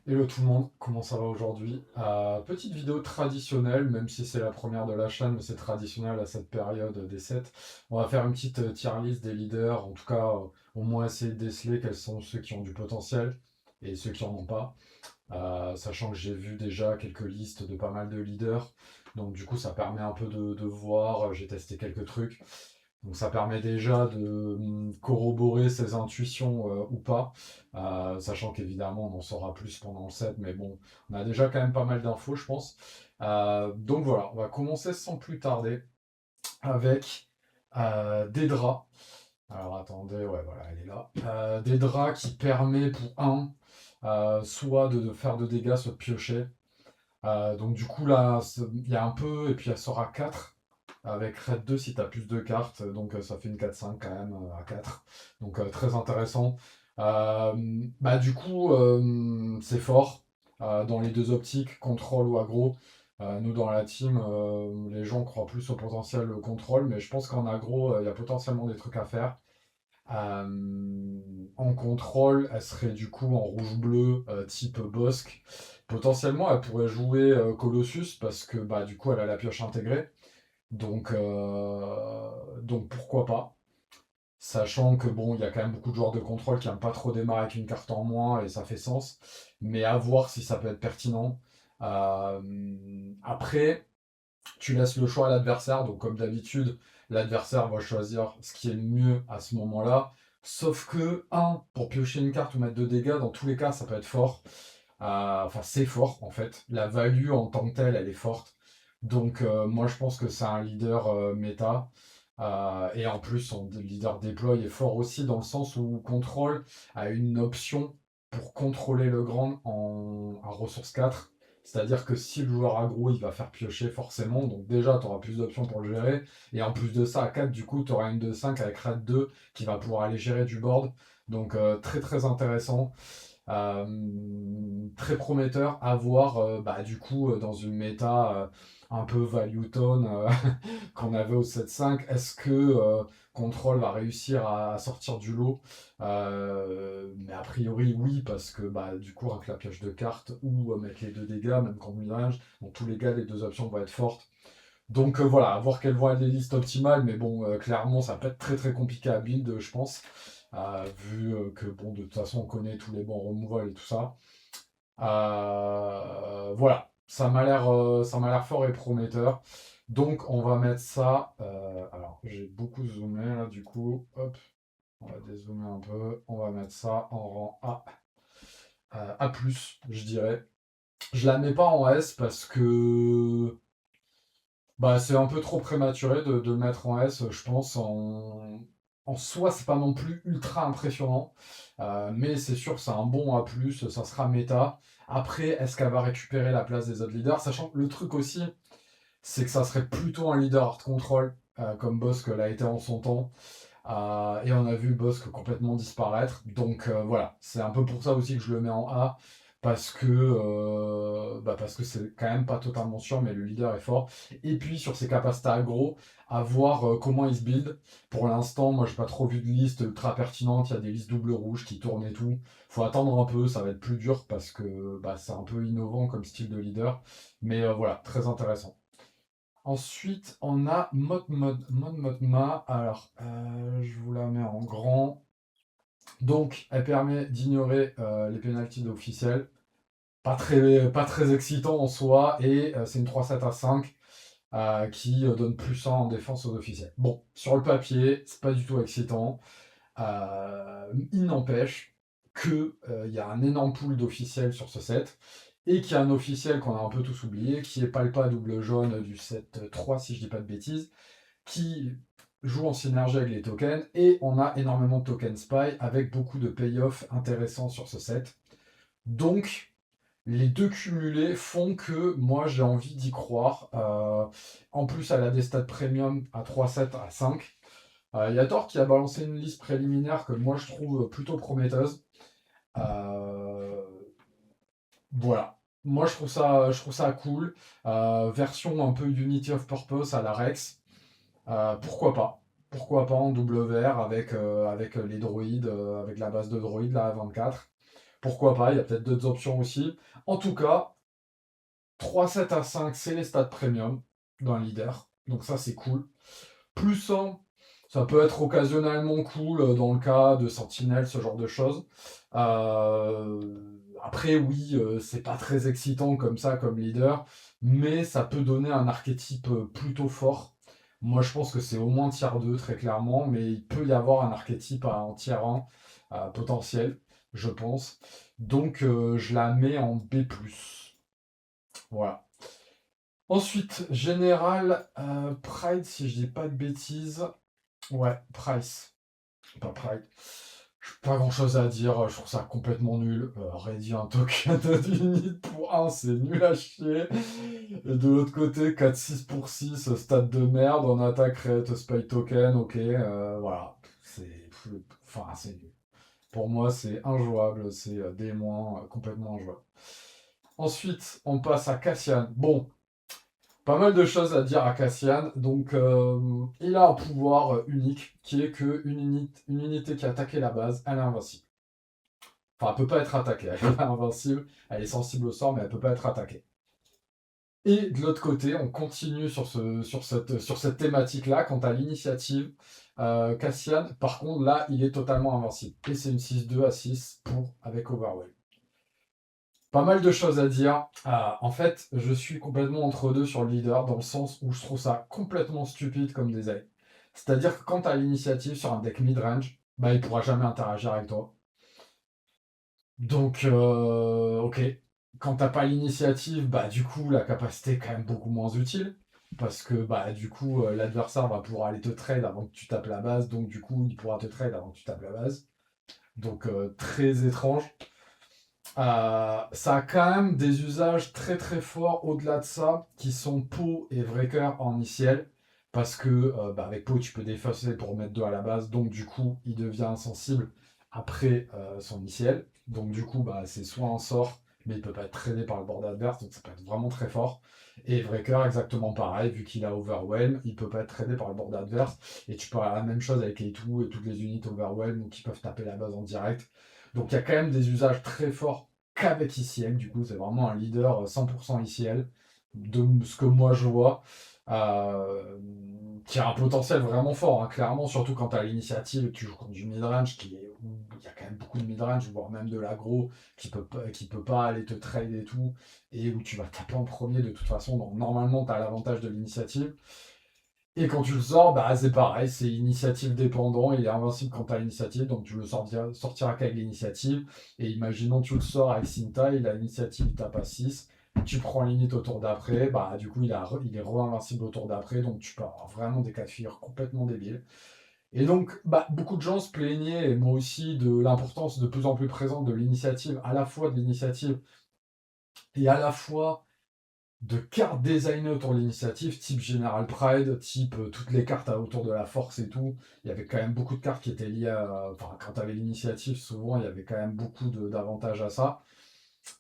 Hello tout le monde, comment ça va aujourd'hui? Petite vidéo traditionnelle, même si c'est la première de la chaîne, mais c'est traditionnel à cette période des sets. On va faire une petite tier list des leaders, en tout cas au moins essayer de déceler quels sont ceux qui ont du potentiel et ceux qui en ont pas. Sachant que j'ai vu déjà quelques listes de pas mal de leaders, donc du coup ça permet un peu de voir, j'ai testé quelques trucs. Donc ça permet déjà de corroborer ses intuitions ou pas, sachant qu'évidemment on en saura plus pendant le set, mais bon, on a déjà quand même pas mal d'infos, je pense. Donc voilà, on va commencer sans plus tarder avec Daedra. Alors attendez, ouais, voilà, elle est là. Daedra qui permet pour un, soit de faire de dégâts, soit de piocher. Donc du coup là, il y a un peu, et puis elle sera 4 avec Red 2 si tu as plus de cartes, donc ça fait une 4-5 quand même à 4. Donc très intéressant. Bah du coup, c'est fort dans les deux optiques, contrôle ou aggro. Nous dans la team, les gens croient plus au potentiel contrôle, mais je pense qu'en aggro, il y a potentiellement des trucs à faire. En contrôle, elle serait du coup en rouge-bleu type Bosque. Potentiellement, elle pourrait jouer Colossus parce que bah, du coup, elle a la pioche intégrée. Donc pourquoi pas. Sachant que bon, il y a quand même beaucoup de joueurs de contrôle qui n'aiment pas trop démarrer avec une carte en moins et ça fait sens. Mais à voir si ça peut être pertinent. Après, tu laisses le choix à l'adversaire. Donc, comme d'habitude, l'adversaire va choisir ce qui est le mieux à ce moment-là. Sauf que, un, pour piocher une carte ou mettre de dégâts, dans tous les cas, ça peut être fort. Enfin, c'est fort, en fait. La value en tant que telle, elle est forte. Donc, moi, je pense que c'est un leader méta. Et en plus, son leader déploy est fort aussi dans le sens où contrôle a une option pour contrôler le grand à ressource 4. C'est-à-dire que si le joueur aggro, il va faire piocher forcément. Donc déjà, tu auras plus d'options pour le gérer. Et en plus de ça, à 4, du coup, tu auras une de 5 avec Rat 2 qui va pouvoir aller gérer du board. Donc très très intéressant. Très prometteur à voir bah, du coup dans une méta un peu value tone qu'on avait au 7-5. Est-ce que Control va réussir à sortir du lot? Mais a priori oui, parce que bah, du coup avec la pioche de cartes ou mettre les deux dégâts, même qu'en midrange, dans tous les cas les deux options vont être fortes. Donc voilà, à voir quelles vont être les listes optimales, mais bon, clairement ça peut être très très compliqué à build, je pense. Vu que bon, de toute façon on connaît tous les bons removal et tout ça. Voilà, ça m'a l'air fort et prometteur. Donc on va mettre ça. Alors j'ai beaucoup zoomé là du coup. Hop, on va dézoomer un peu. On va mettre ça en rang A. A+, je dirais. Je la mets pas en S parce que bah, c'est un peu trop prématuré de le mettre en S, je pense. En soi, c'est pas non plus ultra impressionnant. Mais c'est sûr, c'est un bon A+, ça sera méta. Après, est-ce qu'elle va récupérer la place des autres leaders? Sachant que le truc aussi, c'est que ça serait plutôt un leader hard control, comme Bossk l'a été en son temps. Et on a vu Bossk complètement disparaître. Donc voilà, c'est un peu pour ça aussi que je le mets en A. Parce que c'est quand même pas totalement sûr, mais le leader est fort. Et puis sur ses capacités aggro, à voir comment il se build. Pour l'instant, moi j'ai pas trop vu de liste ultra pertinente. Il y a des listes double rouge qui tournent et tout. Faut attendre un peu, ça va être plus dur parce que bah, c'est un peu innovant comme style de leader. Mais voilà, très intéressant. Ensuite, on a Modma. Alors, je vous la mets en grand. Donc, elle permet d'ignorer les pénalties officielles. Pas très excitant en soi. Et c'est une 3-7 à 5 qui donne plus 1 en défense aux officiels. Bon, sur le papier, c'est pas du tout excitant. Il n'empêche qu'il y a un énorme pool d'officiels sur ce set. Et qu'il y a un officiel qu'on a un peu tous oublié, qui est Palpa double jaune du set 3, si je dis pas de bêtises, qui joue en synergie avec les tokens, et on a énormément de tokens spy, avec beaucoup de payoff intéressants sur ce set. Donc, les deux cumulés font que moi j'ai envie d'y croire. En plus, elle a des stats premium à 3-7 à 5. Il y a Thor qui a balancé une liste préliminaire que moi je trouve plutôt prometteuse. Euh, Voilà. Moi, je trouve ça cool. Version un peu Unity of Purpose à la Rex. Pourquoi pas? Pourquoi pas en double vert avec les droïdes, avec la base de droïdes, la A24. Pourquoi pas, il y a peut-être d'autres options aussi. En tout cas, 3-7 à 5, c'est les stats premium dans le leader. Donc ça, c'est cool. Plus 100, ça peut être occasionnellement cool dans le cas de Sentinelle, ce genre de choses. Après, oui, c'est pas très excitant comme ça, comme leader, mais ça peut donner un archétype plutôt fort. Moi, je pense que c'est au moins tier 2, très clairement, mais il peut y avoir un archétype en tier 1 potentiel, je pense. Donc, je la mets en B+. Voilà. Ensuite, Général Pride, si je dis pas de bêtises. Ouais, Price. Pas Pride. Pas grand chose à dire, je trouve ça complètement nul. Ready un token d'unit pour 1, c'est nul à chier. Et de l'autre côté, 4-6 pour 6, stade de merde, en attaque, create spy token, ok, voilà. C'est. Enfin, c'est nul. Pour moi, c'est injouable, c'est D-, complètement injouable. Ensuite, on passe à Cassian. Bon, pas mal de choses à dire à Cassian. Donc, il a un pouvoir unique qui est que une unité qui a attaqué la base, elle est invincible. Enfin, elle peut pas être attaquée, elle est pas invincible, elle est sensible au sort, mais elle peut pas être attaquée. Et de l'autre côté, on continue sur cette thématique-là. Quant à l'initiative, Cassian, par contre, là, il est totalement invincible. Et c'est une 6-2 à 6 avec Overwhelm. Pas mal de choses à dire. En fait, je suis complètement entre deux sur le leader, dans le sens où je trouve ça complètement stupide comme design. C'est-à-dire que quand tu as l'initiative sur un deck mid-range, bah, il pourra jamais interagir avec toi. Donc, ok. Quand t'as pas l'initiative, bah du coup, la capacité est quand même beaucoup moins utile. Parce que bah du coup, l'adversaire va pouvoir aller te trade avant que tu tapes la base, donc du coup, il pourra te trade avant que tu tapes la base. Donc très étrange. Ça a quand même des usages très très forts au-delà de ça, qui sont Poe et Wrecker en initial, parce que bah, avec Poe tu peux défausser pour mettre 2 à la base, donc du coup il devient insensible après son initial, donc du coup bah, c'est soit un sort, mais il peut pas être traîné par le board adverse, donc ça peut être vraiment très fort. Et Wrecker exactement pareil, vu qu'il a Overwhelm, il peut pas être traîné par le board adverse, et tu peux avoir la même chose avec les tout et toutes les unités Overwhelm qui peuvent taper la base en direct. Donc il y a quand même des usages très forts qu'avec ICL, du coup c'est vraiment un leader 100% ICL, de ce que moi je vois, euh, qui a un potentiel vraiment fort, hein, clairement, surtout quand tu as l'initiative et que tu joues contre du midrange, où il y a quand même beaucoup de midrange, voire même de l'aggro, qui peut pas aller te trade et tout, et où tu vas taper en premier de toute façon, donc normalement tu as l'avantage de l'initiative. Et quand tu le sors, bah, c'est pareil, c'est initiative dépendant, il est invincible quand tu as l'initiative, donc tu le sortiras qu'avec l'initiative. Et imaginons tu le sors avec Sinta, il a l'initiative, il tape à 6, tu prends l'init au tour d'après, bah du coup il est re-invincible au tour d'après, donc tu peux avoir vraiment des cas de figure complètement débiles. Et donc bah, beaucoup de gens se plaignaient, et moi aussi, de l'importance de plus en plus présente de l'initiative, à la fois de l'initiative et à la fois de cartes designées autour de l'initiative, type General Pride, type toutes les cartes autour de la force et tout. Il y avait quand même beaucoup de cartes qui étaient liées à. Enfin, quand tu avais l'initiative, souvent, il y avait quand même beaucoup d'avantages à ça.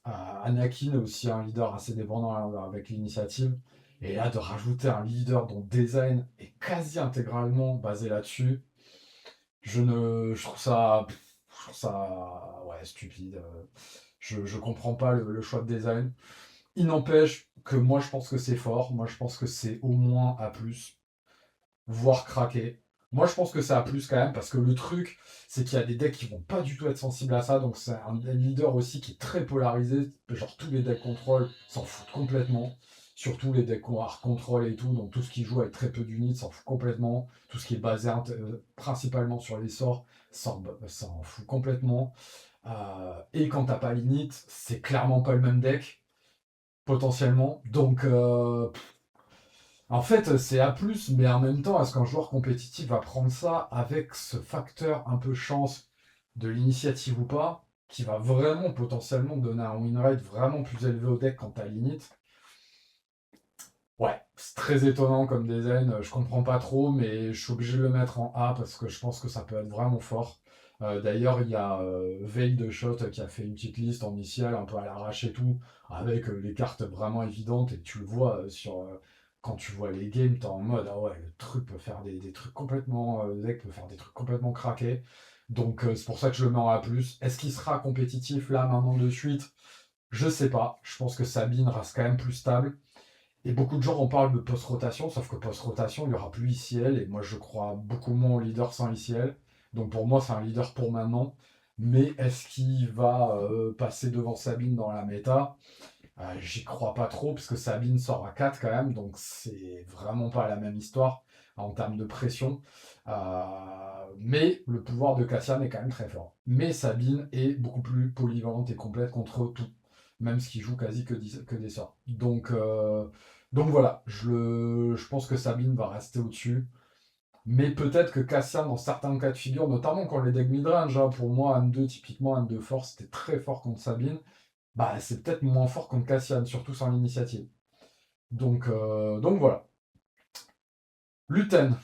Anakin est aussi un leader assez dépendant avec l'initiative. Et là, de rajouter un leader dont le design est quasi intégralement basé là-dessus, je trouve ça ouais, stupide. Je comprends pas le choix de design. Il n'empêche que moi je pense que c'est fort. Moi je pense que c'est au moins A+, voire craquer. Moi je pense que c'est A+, quand même, parce que le truc, c'est qu'il y a des decks qui vont pas du tout être sensibles à ça. Donc c'est un leader aussi qui est très polarisé. Genre tous les decks contrôle s'en foutent complètement. Surtout les decks hard control et tout. Donc tout ce qui joue avec très peu d'units s'en fout complètement. Tout ce qui est basé principalement sur les sorts s'en fout complètement. Et quand t'as pas l'init, c'est clairement pas le même deck potentiellement. Donc, en fait, c'est A+, mais en même temps, est-ce qu'un joueur compétitif va prendre ça avec ce facteur un peu chance de l'initiative ou pas, qui va vraiment potentiellement donner un win rate vraiment plus élevé au deck quand t'as l'init? Ouais, c'est très étonnant comme design, je comprends pas trop, mais je suis obligé de le mettre en A parce que je pense que ça peut être vraiment fort. D'ailleurs, il y a Veil de Shot qui a fait une petite liste en initiale, un peu à l'arrache et tout, avec les cartes vraiment évidentes, et tu le vois quand tu vois les games, t'es en mode, ah ouais, le truc peut faire des trucs complètement, le deck peut faire des trucs complètement craqués. Donc c'est pour ça que je le mets en A+. Est-ce qu'il sera compétitif là maintenant de suite? Je sais pas. Je pense que Sabine reste quand même plus stable. Et beaucoup de gens en parlent de post-rotation, sauf que post-rotation, il n'y aura plus ICL, et moi je crois beaucoup moins au leader sans ICL. Donc pour moi, c'est un leader pour maintenant. Mais est-ce qu'il va passer devant Sabine dans la méta? J'y crois pas trop, parce que Sabine sort à 4 quand même, donc c'est vraiment pas la même histoire en termes de pression. Mais le pouvoir de Cassian est quand même très fort. Mais Sabine est beaucoup plus polyvalente et complète contre tout, même ce qui joue quasi que des sorts. Donc voilà, je pense que Sabine va rester au-dessus. Mais peut-être que Cassian, dans certains cas de figure, notamment quand les decks midrange, hein, pour moi, Anne 2, typiquement, Anne 2 Force, c'était très fort contre Sabine. Bah, c'est peut-être moins fort contre Cassian, surtout sans l'initiative. Donc voilà. Luten.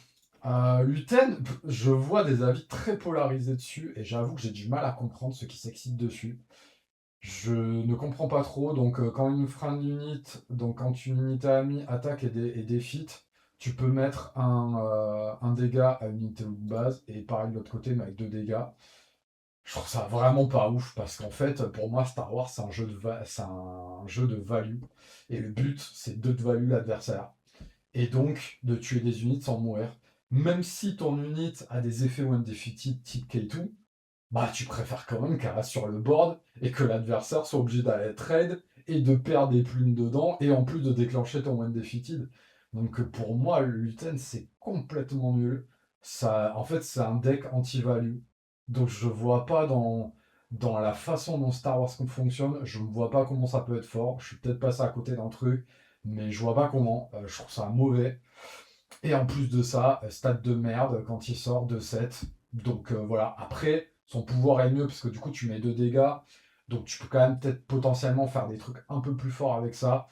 Luten, je vois des avis très polarisés dessus, et j'avoue que j'ai du mal à comprendre ceux qui s'excitent dessus. Je ne comprends pas trop, donc quand une friend unit, donc quand une unité amie attaque et défite, tu peux mettre un dégât à une unité de base, et pareil de l'autre côté, mais avec 2 dégâts. Je trouve ça vraiment pas ouf parce qu'en fait, pour moi, Star Wars, c'est un jeu de value. Et le but, c'est de value l'adversaire. Et donc, de tuer des unités sans mourir. Même si ton unit a des effets undefeated type K2, bah tu préfères quand même qu'elle reste sur le board et que l'adversaire soit obligé d'aller trade et de perdre des plumes dedans et en plus de déclencher ton undefeated. Donc pour moi, le Luten, c'est complètement nul. Ça, en fait, c'est un deck anti-value. Donc je vois pas dans la façon dont Star Wars fonctionne, je ne vois pas comment ça peut être fort. Je suis peut-être passé à côté d'un truc, mais je vois pas comment. Je trouve ça mauvais. Et en plus de ça, stade de merde quand il sort de 7. Donc voilà. Après, son pouvoir est mieux parce que du coup, tu mets 2 dégâts. Donc tu peux quand même peut-être potentiellement faire des trucs un peu plus forts avec ça.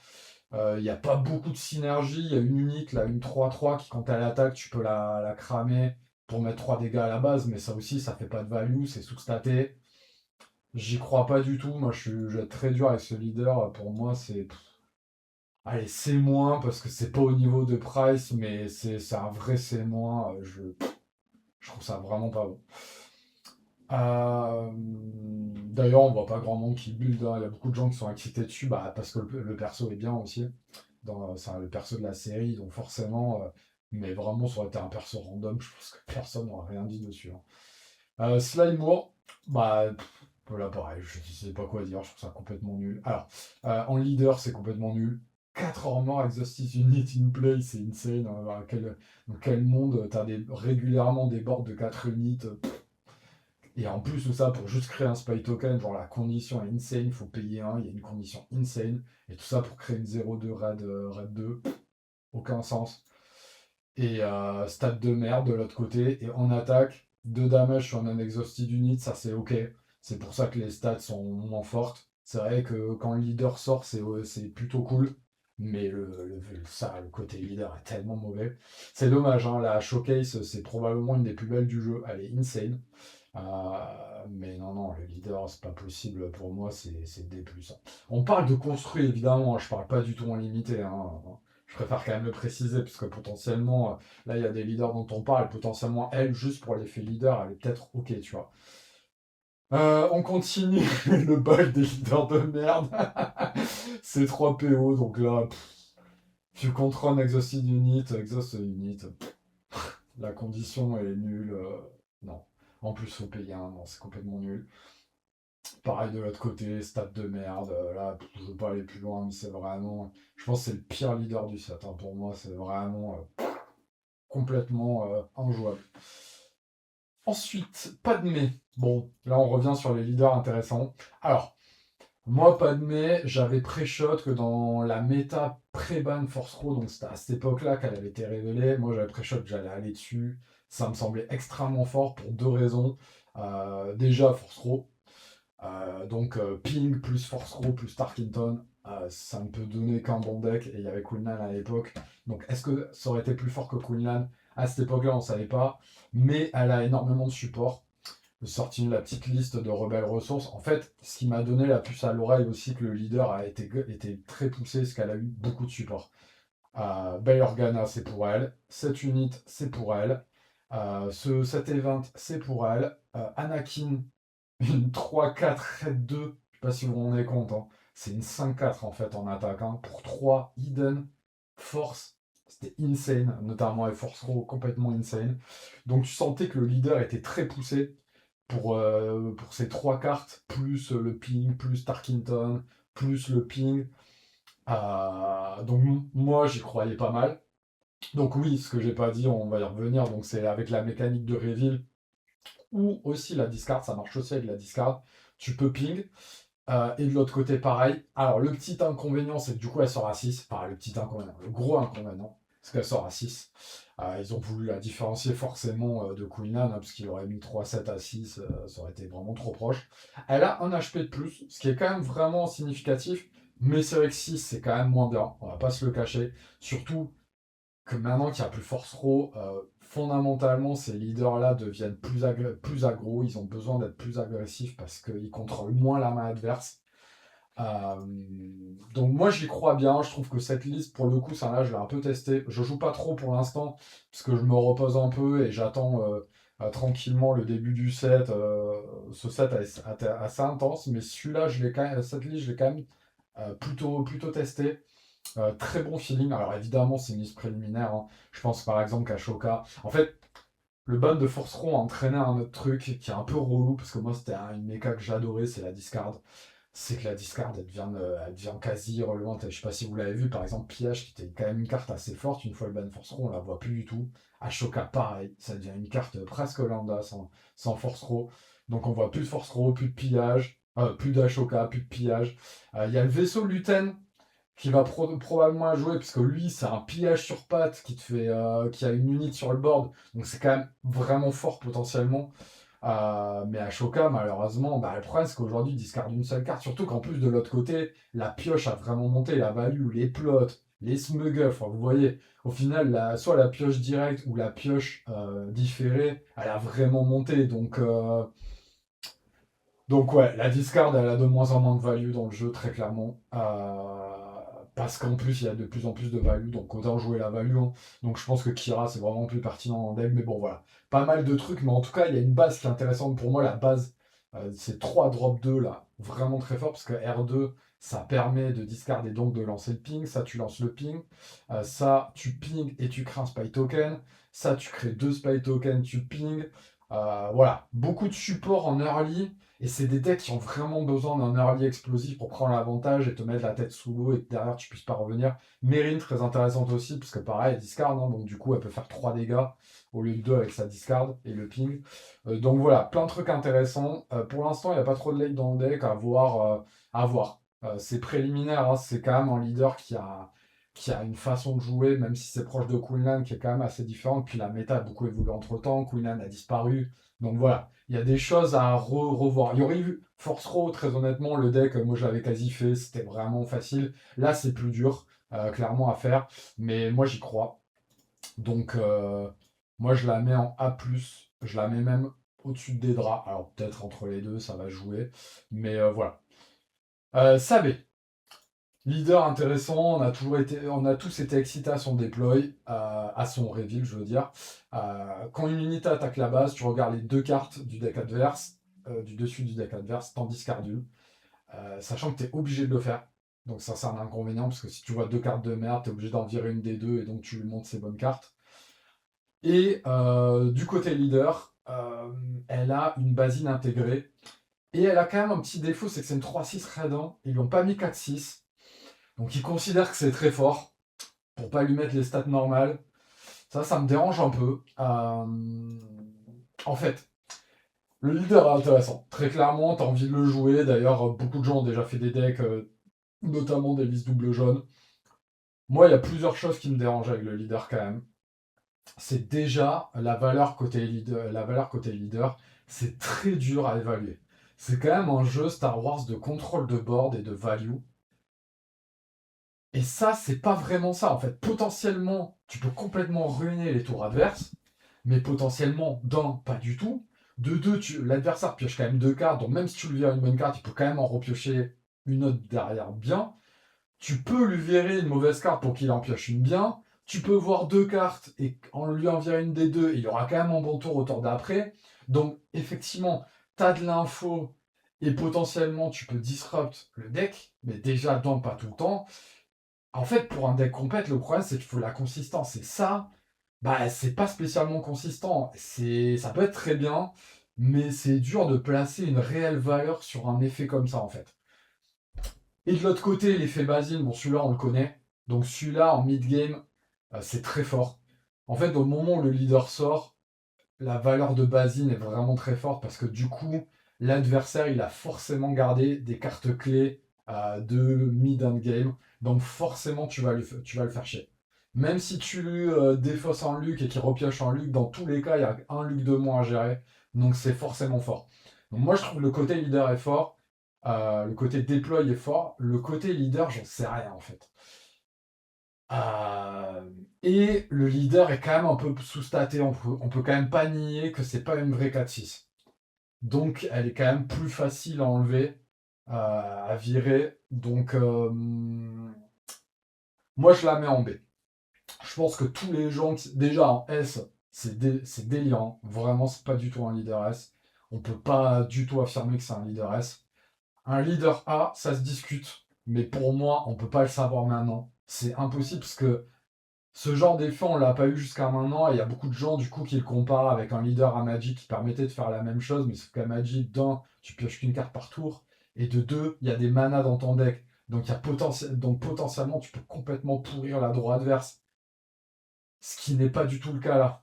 Il n'y a pas beaucoup de synergie. Il y a une unique, là, une 3-3 qui, quand elle attaque, tu peux la cramer pour mettre 3 dégâts à la base. Mais ça aussi, ça fait pas de value. C'est sous-staté. J'y crois pas du tout. Moi, je vais être très dur avec ce leader. Pour moi, c'est. Allez, C- parce que c'est pas au niveau de Price, mais c'est un vrai C-. Je trouve ça vraiment pas bon. D'ailleurs, on voit pas grand monde qui build, hein. Il y a beaucoup de gens qui sont excités dessus, bah, parce que le perso est bien aussi. C'est le perso de la série, donc forcément. Mais vraiment, ça aurait été un perso random, je pense que personne n'aurait rien dit dessus, hein. Slime War, bah, là pareil, je sais pas quoi dire, je trouve ça complètement nul. Alors, en leader, c'est complètement nul. 4 armor exhaustive unit in play, c'est insane, hein. Dans quel monde t'as régulièrement des boards de 4 unités, et en plus de ça, pour juste créer un spy token, genre la condition est insane, il faut payer un, il y a une condition insane, et tout ça pour créer une 0-2 raid 2, aucun sens. Et stat de merde de l'autre côté, et en attaque, 2 damage sur un exhausted unit, ça c'est ok. C'est pour ça que les stats sont moins fortes. C'est vrai que quand le leader sort, c'est plutôt cool, mais le côté leader est tellement mauvais. C'est dommage, hein, la showcase, c'est probablement une des plus belles du jeu, elle est insane. Mais non, le leader, c'est pas possible pour moi, c'est D+, hein. On parle de construit, évidemment, hein, je parle pas du tout en limité, hein. Je préfère quand même le préciser, parce que potentiellement, là, il y a des leaders dont on parle, potentiellement, elle, juste pour l'effet leader, elle est peut-être ok, tu vois. On continue le bail des leaders de merde. C'est 3 PO, donc là, tu contrôles exhausted unit, exhaust unit. La condition est nulle. Non. En plus, faut payer un. Non, c'est complètement nul. Pareil de l'autre côté, stat de merde. Là, je veux pas aller plus loin, mais c'est vraiment. Je pense que c'est le pire leader du set, hein. Pour moi, c'est vraiment complètement injouable. Ensuite, Padmé. Bon, là, on revient sur les leaders intéressants. Alors, moi, Padmé, j'avais pré-shot que dans la méta pré-ban Force Row, donc c'était à cette époque-là qu'elle avait été révélée. Moi, j'avais pré-shot que j'allais aller dessus. Ça me semblait extrêmement fort pour 2 raisons. Déjà, Force Row. Ping plus Force Row plus Tarkington, ça ne peut donner qu'un bon deck. Et il y avait Queenland à l'époque. Donc est-ce que ça aurait été plus fort que Queenland? À cette époque-là, on ne savait pas. Mais elle a énormément de support. J'ai sorti la petite liste de rebelles ressources. En fait, ce qui m'a donné la puce à l'oreille aussi, que le leader a été très poussé, c'est qu'elle a eu beaucoup de support. Bail Organa, c'est pour elle. Cette unit, c'est pour elle. Cet event, c'est pour elle. Anakin, une 3-4 Red 2. Je sais pas si vous vous rendez compte, hein. C'est une 5-4 en fait en attaque, hein. Pour 3 Hidden Force. C'était insane, notamment avec Force Row complètement insane. Donc tu sentais que le leader était très poussé pour ces 3 cartes, plus le ping, plus Tarkington, plus le ping. Donc moi j'y croyais pas mal. Donc oui, ce que j'ai pas dit, on va y revenir. Donc c'est avec la mécanique de reveal ou aussi la discard, ça marche aussi avec la discard. Tu peux ping. Et de l'autre côté, pareil. Alors le petit inconvénient, c'est que du coup elle sort à 6. Enfin le petit inconvénient, le gros inconvénient, c'est qu'elle sort à 6. Ils ont voulu la différencier forcément de Queen Anne, hein, parce qu'il aurait mis 3-7 à 6, ça aurait été vraiment trop proche. Elle a un HP de plus, ce qui est quand même vraiment significatif. Mais c'est vrai que 6, c'est quand même moins bien, on va pas se le cacher. Surtout que maintenant qu'il n'y a plus Force Row, fondamentalement, ces leaders-là deviennent plus aggro. Ils ont besoin d'être plus agressifs parce qu'ils contrôlent moins la main adverse. Euh, donc moi j'y crois bien, je trouve que cette liste pour le coup ça là je l'ai un peu testé. Je joue pas trop pour l'instant parce que je me repose un peu et j'attends tranquillement le début du set. Ce set est assez intense, mais celui-là cette liste je l'ai quand même plutôt testé. Très bon feeling. Alors évidemment, c'est une liste préliminaire, hein. Je pense par exemple qu'Ashoka. En fait, le ban de Forceron a entraîné un autre truc qui est un peu relou, parce que moi c'était une méca que j'adorais, c'est la discard. C'est que la discard, elle devient quasi irrelevante. Je sais pas si vous l'avez vu, par exemple, Pillage, qui était quand même une carte assez forte, une fois le ban Forceron, on la voit plus du tout. Ashoka, pareil, ça devient une carte presque lambda sans Force Row. Donc on voit plus de Force Row, plus de pillage, plus d'Ashoka, plus de pillage. Il y a le vaisseau Luten qui va probablement jouer, puisque lui, c'est un pillage sur patte qui a une unité sur le board, donc c'est quand même vraiment fort potentiellement. Mais Ashoka, malheureusement, le problème c'est qu'aujourd'hui, il discarde une seule carte, surtout qu'en plus de l'autre côté, la pioche a vraiment monté, la value, les plots, les smuggles, enfin, vous voyez, au final, soit la pioche directe ou la pioche différée, elle a vraiment monté, donc ouais, la discard, elle a de moins en moins de value dans le jeu, très clairement. Parce qu'en plus, il y a de plus en plus de value, donc autant jouer la value, hein. Donc je pense que Kira, c'est vraiment plus pertinent en deck, mais bon, voilà. Pas mal de trucs, mais en tout cas, il y a une base qui est intéressante pour moi. La base, c'est 3 drop 2 là, vraiment très fort, parce que R2, ça permet de discard et donc de lancer le ping. Ça, tu lances le ping. Ça, tu ping et tu crées un spy token. Ça, tu crées 2 spy tokens, tu ping. Voilà, beaucoup de support en early. Et c'est des decks qui ont vraiment besoin d'un early explosif pour prendre l'avantage et te mettre la tête sous l'eau et que derrière tu puisses pas revenir. Mérine, très intéressante aussi, parce que pareil, elle discard, hein, donc du coup elle peut faire 3 dégâts au lieu de 2 avec sa discard et le ping. Donc voilà, plein de trucs intéressants. Pour l'instant, il n'y a pas trop de late dans le deck, à voir. À voir. C'est préliminaire, hein, c'est quand même un leader qui a une façon de jouer, même si c'est proche de Queenland, qui est quand même assez différente. Puis la méta a beaucoup évolué entre temps, Queenland a disparu. Donc voilà, il y a des choses à revoir. Il y aurait eu Force Row, très honnêtement, le deck, moi je l'avais quasi fait, c'était vraiment facile. Là, c'est plus dur, clairement, à faire, mais moi j'y crois. Donc, moi je la mets en A, je la mets même au-dessus des draps. Alors, peut-être entre les deux, ça va jouer, mais voilà. Sabé, leader intéressant, on a tous été excités à son deploy, à son reveal, je veux dire. Quand une unité attaque la base, tu regardes les 2 cartes du deck adverse, du dessus du deck adverse, t'en discardes une. Sachant que tu es obligé de le faire. Donc ça, c'est un inconvénient, parce que si tu vois 2 cartes de merde, tu es obligé d'en virer une des deux, et donc tu lui montres ses bonnes cartes. Et du côté leader, elle a une basine intégrée. Et elle a quand même un petit défaut, c'est que c'est une 3-6 raid 1. Ils lui ont pas mis 4-6. Donc ils considèrent que c'est très fort, pour pas lui mettre les stats normales. Ça me dérange un peu. En fait, le leader est intéressant. Très clairement, tu as envie de le jouer. D'ailleurs, beaucoup de gens ont déjà fait des decks, notamment des listes double jaune. Moi, il y a plusieurs choses qui me dérangent avec le leader quand même. C'est déjà la valeur côté leader. La valeur côté leader, c'est très dur à évaluer. C'est quand même un jeu Star Wars de contrôle de board et de value. Et ça, c'est pas vraiment ça. En fait, potentiellement, tu peux complètement ruiner les tours adverses, mais potentiellement, d'un, pas du tout. De deux, l'adversaire pioche quand même 2 cartes, donc même si tu lui vires une bonne carte, il peut quand même en repiocher une autre derrière bien. Tu peux lui virer une mauvaise carte pour qu'il en pioche une bien. Tu peux voir deux cartes et en lui enviant une des deux, il aura quand même un bon tour au tour d'après. Donc, effectivement, tu as de l'info et potentiellement tu peux disrupt le deck, mais déjà, donc pas tout le temps. En fait, pour un deck complet, le problème c'est qu'il faut la consistance. Et ça, bah, c'est pas spécialement consistant. Ça peut être très bien, mais c'est dur de placer une réelle valeur sur un effet comme ça, en fait. Et de l'autre côté, l'effet Basile, bon, celui-là, on le connaît. Donc celui-là, en mid-game, c'est très fort. En fait, au moment où le leader sort, la valeur de Basile est vraiment très forte parce que du coup, l'adversaire, il a forcément gardé des cartes clés de mid-end-game. Donc forcément, tu vas le faire chier. Même si tu lui défausses en Luc et qu'il repioche en Luc, dans tous les cas, il y a un Luc de moins à gérer. Donc c'est forcément fort. Donc moi, je trouve que le côté leader est fort. Le côté déploy est fort. Le côté leader, j'en sais rien en fait. Et le leader est quand même un peu sous-staté. On peut quand même pas nier que c'est pas une vraie 4-6. Donc elle est quand même plus facile à enlever, à virer. Donc moi je la mets en B. Je pense que tous les gens déjà en S, c'est délirant. Vraiment, c'est pas du tout un leader S. On peut pas du tout affirmer que c'est un leader S. Un leader A, ça se discute. Mais pour moi, on peut pas le savoir maintenant. C'est impossible parce que ce genre d'effet, on l'a pas eu jusqu'à maintenant. Et il y a beaucoup de gens, du coup, qui le comparent avec un leader à Magic qui permettait de faire la même chose. Mais sauf qu'à Magic, d'un, tu pioches qu'une carte par tour. Et de deux, il y a des manas dans ton deck. Donc, donc potentiellement, tu peux complètement pourrir la draw adverse. Ce qui n'est pas du tout le cas là.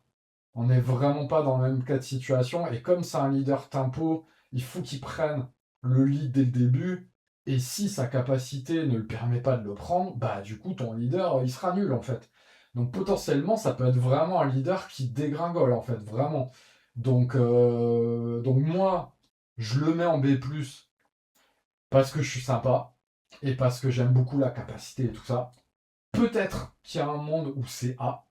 On n'est vraiment pas dans le même cas de situation. Et comme c'est un leader tempo, il faut qu'il prenne le lead dès le début. Et si sa capacité ne le permet pas de le prendre, bah du coup ton leader il sera nul en fait. Donc potentiellement ça peut être vraiment un leader qui dégringole en fait, vraiment. Donc moi je le mets en B+, parce que je suis sympa et parce que j'aime beaucoup la capacité et tout ça. Peut-être qu'il y a un monde où c'est A,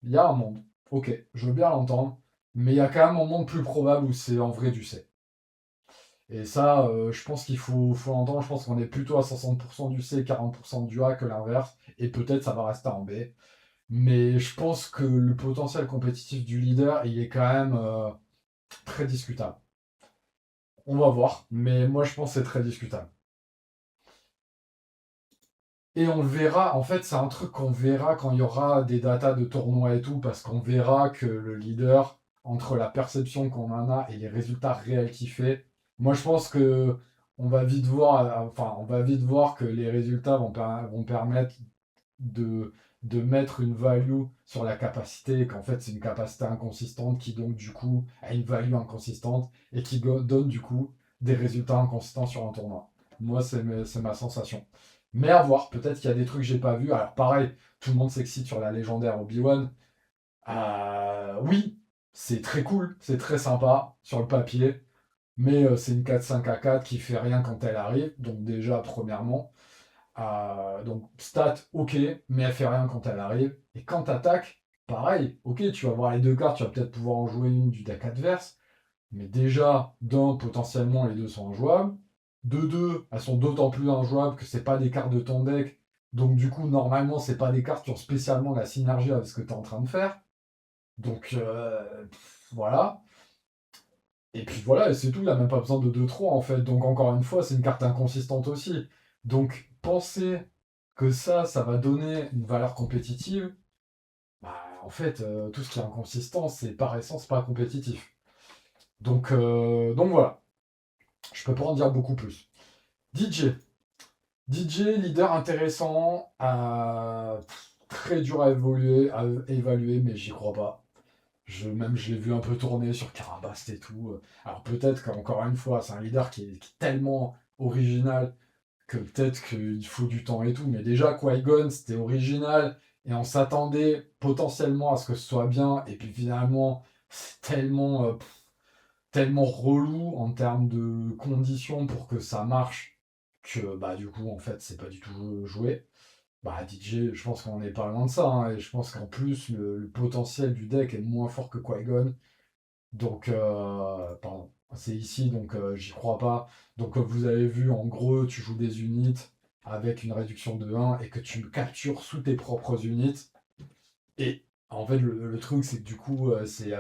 il y a un monde. Ok, je veux bien l'entendre. Mais il y a quand même un monde plus probable où c'est en vrai du C. Et ça, je pense qu'il faut l'entendre. Je pense qu'on est plutôt à 60% du C et 40% du A que l'inverse. Et peut-être ça va rester en B. Mais je pense que le potentiel compétitif du leader, il est quand même très discutable. On va voir. Mais moi, je pense que c'est très discutable. Et on le verra, en fait, c'est un truc qu'on verra quand il y aura des datas de tournois et tout, parce qu'on verra que le leader, entre la perception qu'on en a et les résultats réels qu'il fait, moi je pense que on va vite voir que les résultats vont permettre de, de mettre une value sur la capacité, qu'en fait c'est une capacité inconsistante qui donc du coup a une value inconsistante et qui donne du coup des résultats inconsistants sur un tournoi. Moi c'est ma sensation. Mais à voir, peut-être qu'il y a des trucs que j'ai pas vus. Alors pareil, tout le monde s'excite sur la légendaire Obi-Wan. Oui, c'est très cool, c'est très sympa sur le papier, mais c'est une 4-5 à 4 qui fait rien quand elle arrive, donc déjà premièrement. Donc stat, ok, mais elle fait rien quand elle arrive. Et quand t'attaques, pareil, ok, tu vas voir les deux cartes, tu vas peut-être pouvoir en jouer une du deck adverse, mais déjà, d'un, potentiellement les deux sont injouables. De deux, elles sont d'autant plus injouables que c'est pas des cartes de ton deck. Donc du coup, normalement, c'est pas des cartes qui ont spécialement la synergie avec ce que tu es en train de faire. Donc voilà. Et puis voilà, et c'est tout, il n'y a même pas besoin de 2-3 en fait. Donc encore une fois, c'est une carte inconsistante aussi. Donc penser que ça va donner une valeur compétitive, bah en fait, tout ce qui est inconsistant, c'est par essence pas compétitif. Donc voilà. Je peux pas en dire beaucoup plus. DJ. DJ, leader intéressant, très dur à évaluer, mais j'y crois pas. Même je l'ai vu un peu tourner sur Karabast et tout. Alors peut-être qu'encore une fois, c'est un leader qui est tellement original que peut-être qu'il faut du temps et tout. Mais déjà, Qui-Gon, c'était original et on s'attendait potentiellement à ce que ce soit bien. Et puis finalement, c'est tellement relou en termes de conditions pour que ça marche que bah du coup en fait c'est pas du tout joué. Bah DJ, je pense qu'on n'est pas loin de ça, hein, et je pense qu'en plus le potentiel du deck est moins fort que Qui-Gon. Donc pardon, c'est ici donc j'y crois pas. Donc vous avez vu en gros tu joues des unités avec une réduction de 1 et que tu captures sous tes propres unités. Et en fait, le truc, c'est que du coup, c'est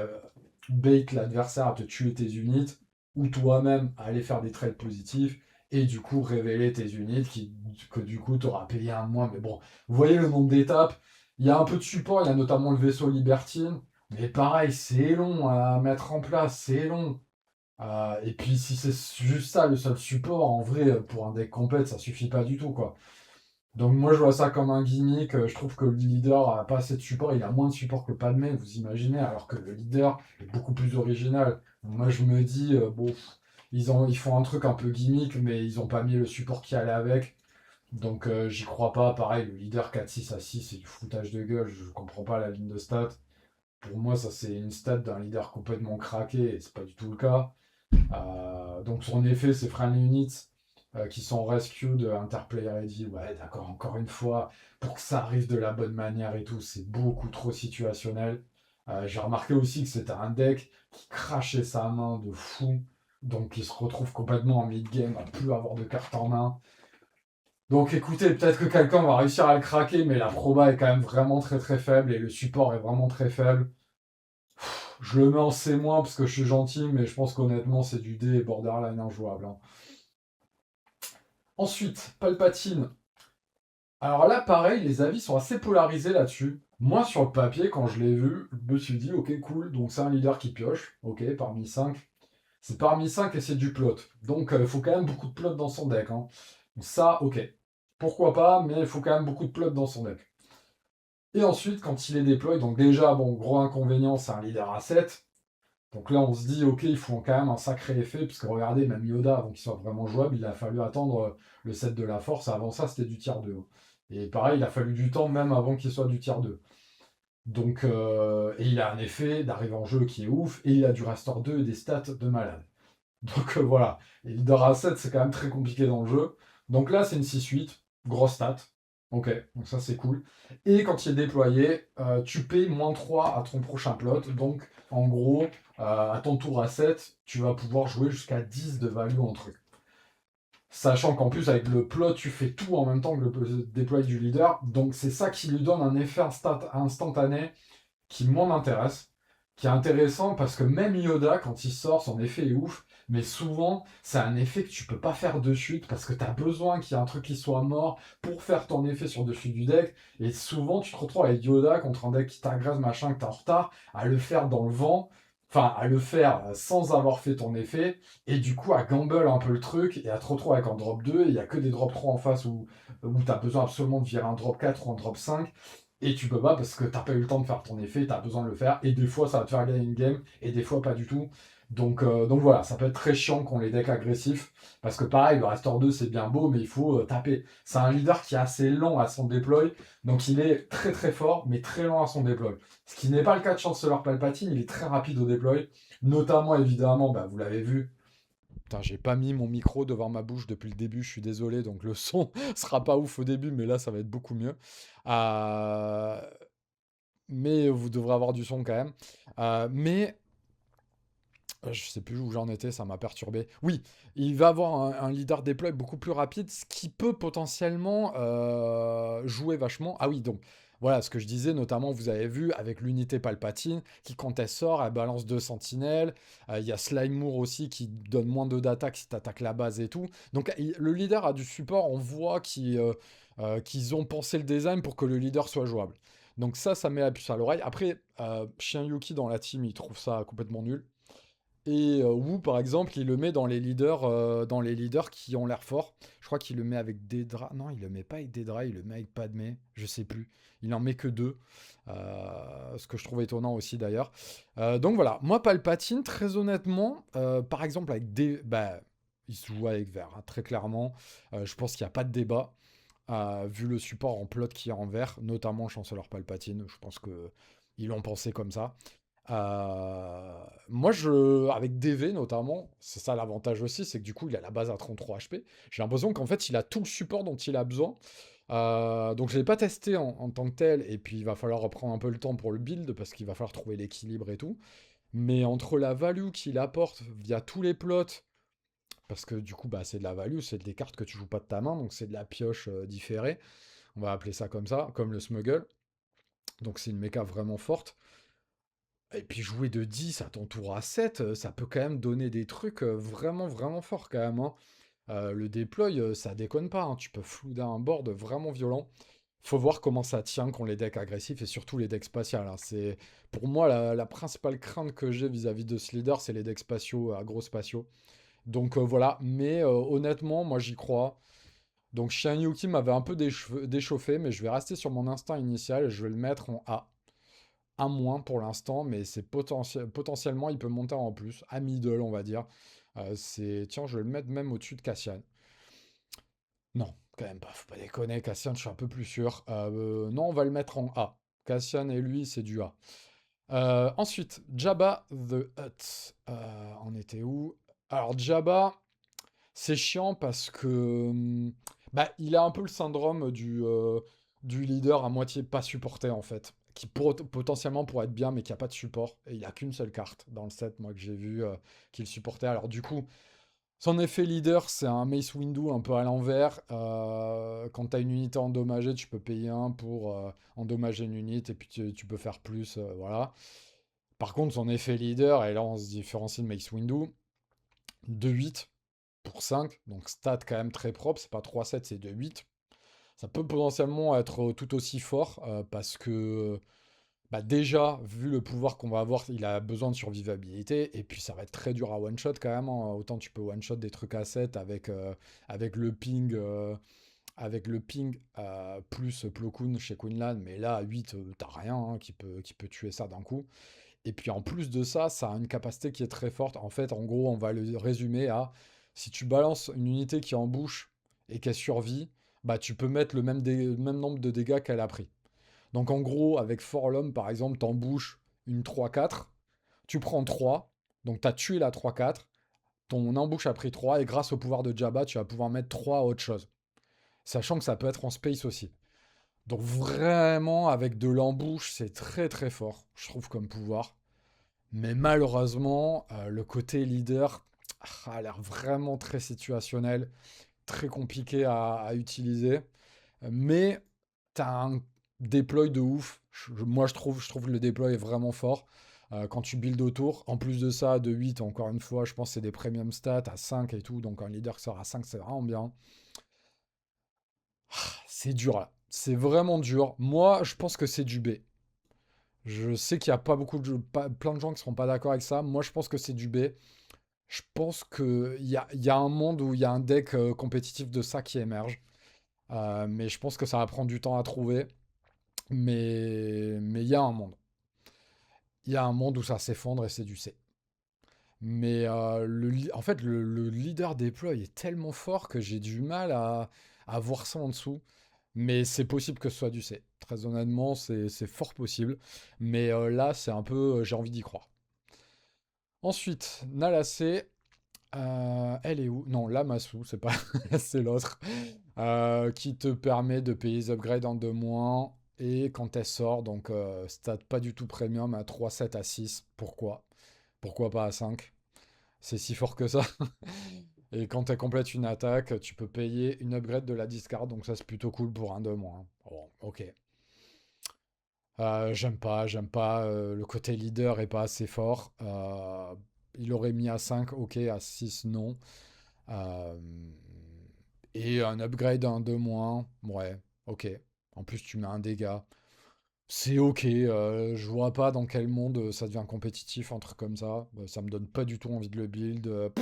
bait l'adversaire à te tuer tes unités, ou toi-même à aller faire des trades positifs, et du coup révéler tes unités que du coup tu auras payé un moins. Mais bon, vous voyez le nombre d'étapes. Il y a un peu de support, il y a notamment le vaisseau Libertine, mais pareil, c'est long à mettre en place, c'est long. Et puis si c'est juste ça le seul support, en vrai, pour un deck complet, ça suffit pas du tout, quoi. Donc moi je vois ça comme un gimmick, je trouve que le leader a pas assez de support, il a moins de support que Padmé, vous imaginez, alors que le leader est beaucoup plus original. Donc moi je me dis, bon, ils font un truc un peu gimmick, mais ils ont pas mis le support qui allait avec. Donc j'y crois pas, pareil, le leader 4-6 à 6 c'est du foutage de gueule, je comprends pas la ligne de stats. Pour moi ça c'est une stat d'un leader complètement craqué, et c'est pas du tout le cas. Donc son effet, c'est Friendly Units qui sont rescued, Interplay Ready. Ouais, d'accord, encore une fois, pour que ça arrive de la bonne manière et tout, c'est beaucoup trop situationnel. J'ai remarqué aussi que c'était un deck qui crachait sa main de fou, donc qui se retrouve complètement en mid-game à plus avoir de cartes en main. Donc écoutez, peut-être que quelqu'un va réussir à le craquer, mais la proba est quand même vraiment très très faible et le support est vraiment très faible. Je le mets en C- parce que je suis gentil, mais je pense qu'honnêtement, c'est du D et borderline injouable, hein. Ensuite, Palpatine. Alors là, pareil, les avis sont assez polarisés là-dessus. Moi, sur le papier, quand je l'ai vu, je me suis dit, ok, cool, donc c'est un leader qui pioche, ok, parmi 5. C'est parmi 5 et c'est du plot. Donc il faut quand même beaucoup de plot dans son deck, hein. Ça, ok. Pourquoi pas, mais il faut quand même beaucoup de plot dans son deck. Et ensuite, quand il est déployé, donc déjà, bon, gros inconvénient, c'est un leader à 7. Donc là, on se dit, ok, il faut quand même un sacré effet, puisque regardez, même Yoda, avant qu'il soit vraiment jouable, il a fallu attendre le set de la force. Avant ça, c'était du tier 2, hein. Et pareil, il a fallu du temps même avant qu'il soit du tier 2. Donc, et il a un effet d'arrivée en jeu qui est ouf, et il a du restore 2 et des stats de malade. Donc voilà, et leader à 7, c'est quand même très compliqué dans le jeu. Donc là, c'est une 6-8, grosse stat. Ok, donc ça c'est cool. Et quand il est déployé, tu payes -3 à ton prochain plot. Donc en gros, à ton tour à 7, tu vas pouvoir jouer jusqu'à 10 de value en truc. Sachant qu'en plus, avec le plot, tu fais tout en même temps que le déploy du leader. Donc c'est ça qui lui donne un effet instantané qui m'intéresse, qui est intéressant parce que même Yoda, quand il sort, son effet est ouf, mais souvent, c'est un effet que tu peux pas faire de suite parce que tu as besoin qu'il y ait un truc qui soit mort pour faire ton effet sur dessus du deck. Et souvent, tu te retrouves avec Yoda contre un deck qui t'agresse, machin, que t'es en retard, à le faire dans le vent. Enfin, à le faire sans avoir fait ton effet, et du coup à gamble un peu le truc, et à te retrouver avec un drop 2, et il n'y a que des drop 3 en face où tu as besoin absolument de virer un drop 4 ou un drop 5, et tu peux pas parce que t'as pas eu le temps de faire ton effet, t'as besoin de le faire, et des fois ça va te faire gagner une game, et des fois pas du tout. Donc voilà, ça peut être très chiant qu'on les decks agressifs, parce que pareil, le Restore 2 c'est bien beau, mais il faut taper. C'est un leader qui est assez lent à son deploy, donc il est très très fort, mais très lent à son deploy. Ce qui n'est pas le cas de Chancellor Palpatine, il est très rapide au deploy, notamment évidemment, bah, vous l'avez vu. Putain, j'ai pas mis mon micro devant ma bouche depuis le début, je suis désolé, donc le son sera pas ouf au début, mais là ça va être beaucoup mieux. Euh, mais vous devrez avoir du son quand même. Mais je sais plus où j'en étais, ça m'a perturbé. Oui, il va avoir un leader deploy beaucoup plus rapide, ce qui peut potentiellement jouer vachement. Ah oui, donc voilà ce que je disais, notamment vous avez vu avec l'unité Palpatine, qui quand elle sort, elle balance 2 sentinelles. Il y a Slime Moore aussi qui donne moins de d'attaque si tu attaques la base et tout. Donc le leader a du support, on voit qu'ils ont pensé le design pour que le leader soit jouable. Donc ça met la puce à l'oreille. Après, Chien Yuki dans la team, il trouve ça complètement nul. Et Wu, par exemple, il le met dans les leaders qui ont l'air forts. Je crois qu'il le met avec Dedra. Non, il le met pas avec Dedra, il le met avec Padmé. Je sais plus. Il en met que 2. Ce que je trouve étonnant aussi d'ailleurs. Donc voilà, moi Palpatine, très honnêtement, par exemple avec des... Bah, il se joue avec vert, hein, très clairement. Je pense qu'il n'y a pas de débat. Vu le support en plot qui est en vert, notamment Chancellor Palpatine, je pense que ils l'ont pensé comme ça. Moi, avec DV notamment, c'est ça l'avantage aussi, c'est que du coup, il a la base à 33 HP. J'ai l'impression qu'en fait, il a tout le support dont il a besoin. Donc, je ne l'ai pas testé en tant que tel, et puis il va falloir reprendre un peu le temps pour le build, parce qu'il va falloir trouver l'équilibre et tout. Mais entre la value qu'il apporte via tous les plots, parce que du coup, bah, c'est de la value, c'est des cartes que tu joues pas de ta main, donc c'est de la pioche différée, on va appeler ça comme le smuggle. Donc c'est une méca vraiment forte. Et puis jouer de 10 à ton tour à 7, ça peut quand même donner des trucs vraiment, vraiment forts quand même, hein. Le déploy, ça déconne pas, hein. Tu peux flouder un board vraiment violent. Faut voir comment ça tient contre les decks agressifs et surtout les decks spatiales, hein. C'est pour moi la principale crainte que j'ai vis-à-vis de ce leader, c'est les decks spatiaux, à gros spatiaux. Donc voilà, mais honnêtement, moi j'y crois. Donc Shiin Yuki m'avait un peu déchauffé, mais je vais rester sur mon instinct initial et je vais le mettre en A. Un moins pour l'instant, mais c'est potentiellement, il peut monter en plus, à middle, on va dire. Tiens, je vais le mettre même au-dessus de Cassian. Non, quand même pas, faut pas déconner, Cassian, je suis un peu plus sûr. Non, on va le mettre en A. Cassian et lui, c'est du A. Ensuite, Jabba the Hutt. On était où? Alors, Jabba, c'est chiant parce que bah, il a un peu le syndrome du leader à moitié pas supporté en fait. Qui potentiellement pourrait être bien, mais qui a pas de support. Et il a qu'une seule carte dans le set, moi, que j'ai vu qu'il supportait. Alors, du coup, son effet leader, c'est un Mace Windu un peu à l'envers. Quand tu as une unité endommagée, tu peux payer un pour endommager une unité et puis tu peux faire plus. Voilà. Par contre, son effet leader, et là on se différencie de Mace Windu, 2-8 pour 5, donc stat quand même très propre, c'est pas 3-7, c'est 2-8. Ça peut potentiellement être tout aussi fort parce que bah déjà, vu le pouvoir qu'on va avoir, il a besoin de survivabilité, et puis ça va être très dur à one-shot quand même, hein. Autant tu peux one-shot des trucs à 7 avec avec le ping plus Plo Koon chez Queenland, mais là à 8, t'as rien hein, qui peut tuer ça d'un coup. Et puis en plus de ça, ça a une capacité qui est très forte. En fait, en gros, on va le résumer à si tu balances une unité qui est en bouche et qu'elle survit, bah tu peux mettre le même nombre de dégâts qu'elle a pris. Donc en gros, avec Forlom, par exemple, t'embouches une 3-4, tu prends 3, donc t'as tué la 3-4, ton embouche a pris 3, et grâce au pouvoir de Jabba, tu vas pouvoir mettre 3 à autre chose. Sachant que ça peut être en space aussi. Donc vraiment, avec de l'embouche, c'est très très fort, je trouve, comme pouvoir. Mais malheureusement, le côté leader a l'air vraiment très situationnel, très compliqué à utiliser. Mais t'as un déploy de ouf. Moi, je trouve le déploy est vraiment fort. Quand tu builds autour, en plus de ça, de 8, encore une fois, je pense que c'est des premium stats à 5 et tout. Donc un leader qui sort à 5, c'est vraiment bien. C'est dur là. C'est vraiment dur. Moi, je pense que c'est du B. Je sais qu'il y a pas beaucoup de plein de gens qui seront pas d'accord avec ça. Moi, je pense que c'est du B. Je pense qu'il y a un monde où il y a un deck compétitif de ça qui émerge. Mais je pense que ça va prendre du temps à trouver. Mais il y a un monde. Il y a un monde où ça s'effondre et c'est du C. Mais en fait, le leader deploy est tellement fort que j'ai du mal à voir ça en dessous. Mais c'est possible que ce soit du C. Très honnêtement, c'est fort possible. Mais là, c'est un peu. J'ai envie d'y croire. Ensuite, Nala C. Elle est où? Non, Lamasu, c'est pas. C'est l'autre. Qui te permet de payer les upgrades en 2 moins. Et quand elle sort, donc stat pas du tout premium à 3, 7 à 6. Pourquoi? Pourquoi pas à 5? C'est si fort que ça. Et quand elle complète une attaque, tu peux payer une upgrade de la discard. Donc ça, c'est plutôt cool pour un 2 moins. Bon, ok. J'aime pas. Le côté leader est pas assez fort. Il aurait mis à 5, ok. À 6, non. Euh, et un upgrade à un 2 moins, ouais, ok. En plus, tu mets un dégât. C'est ok. Je vois pas dans quel monde ça devient compétitif, un truc comme ça. Ça me donne pas du tout envie de le build.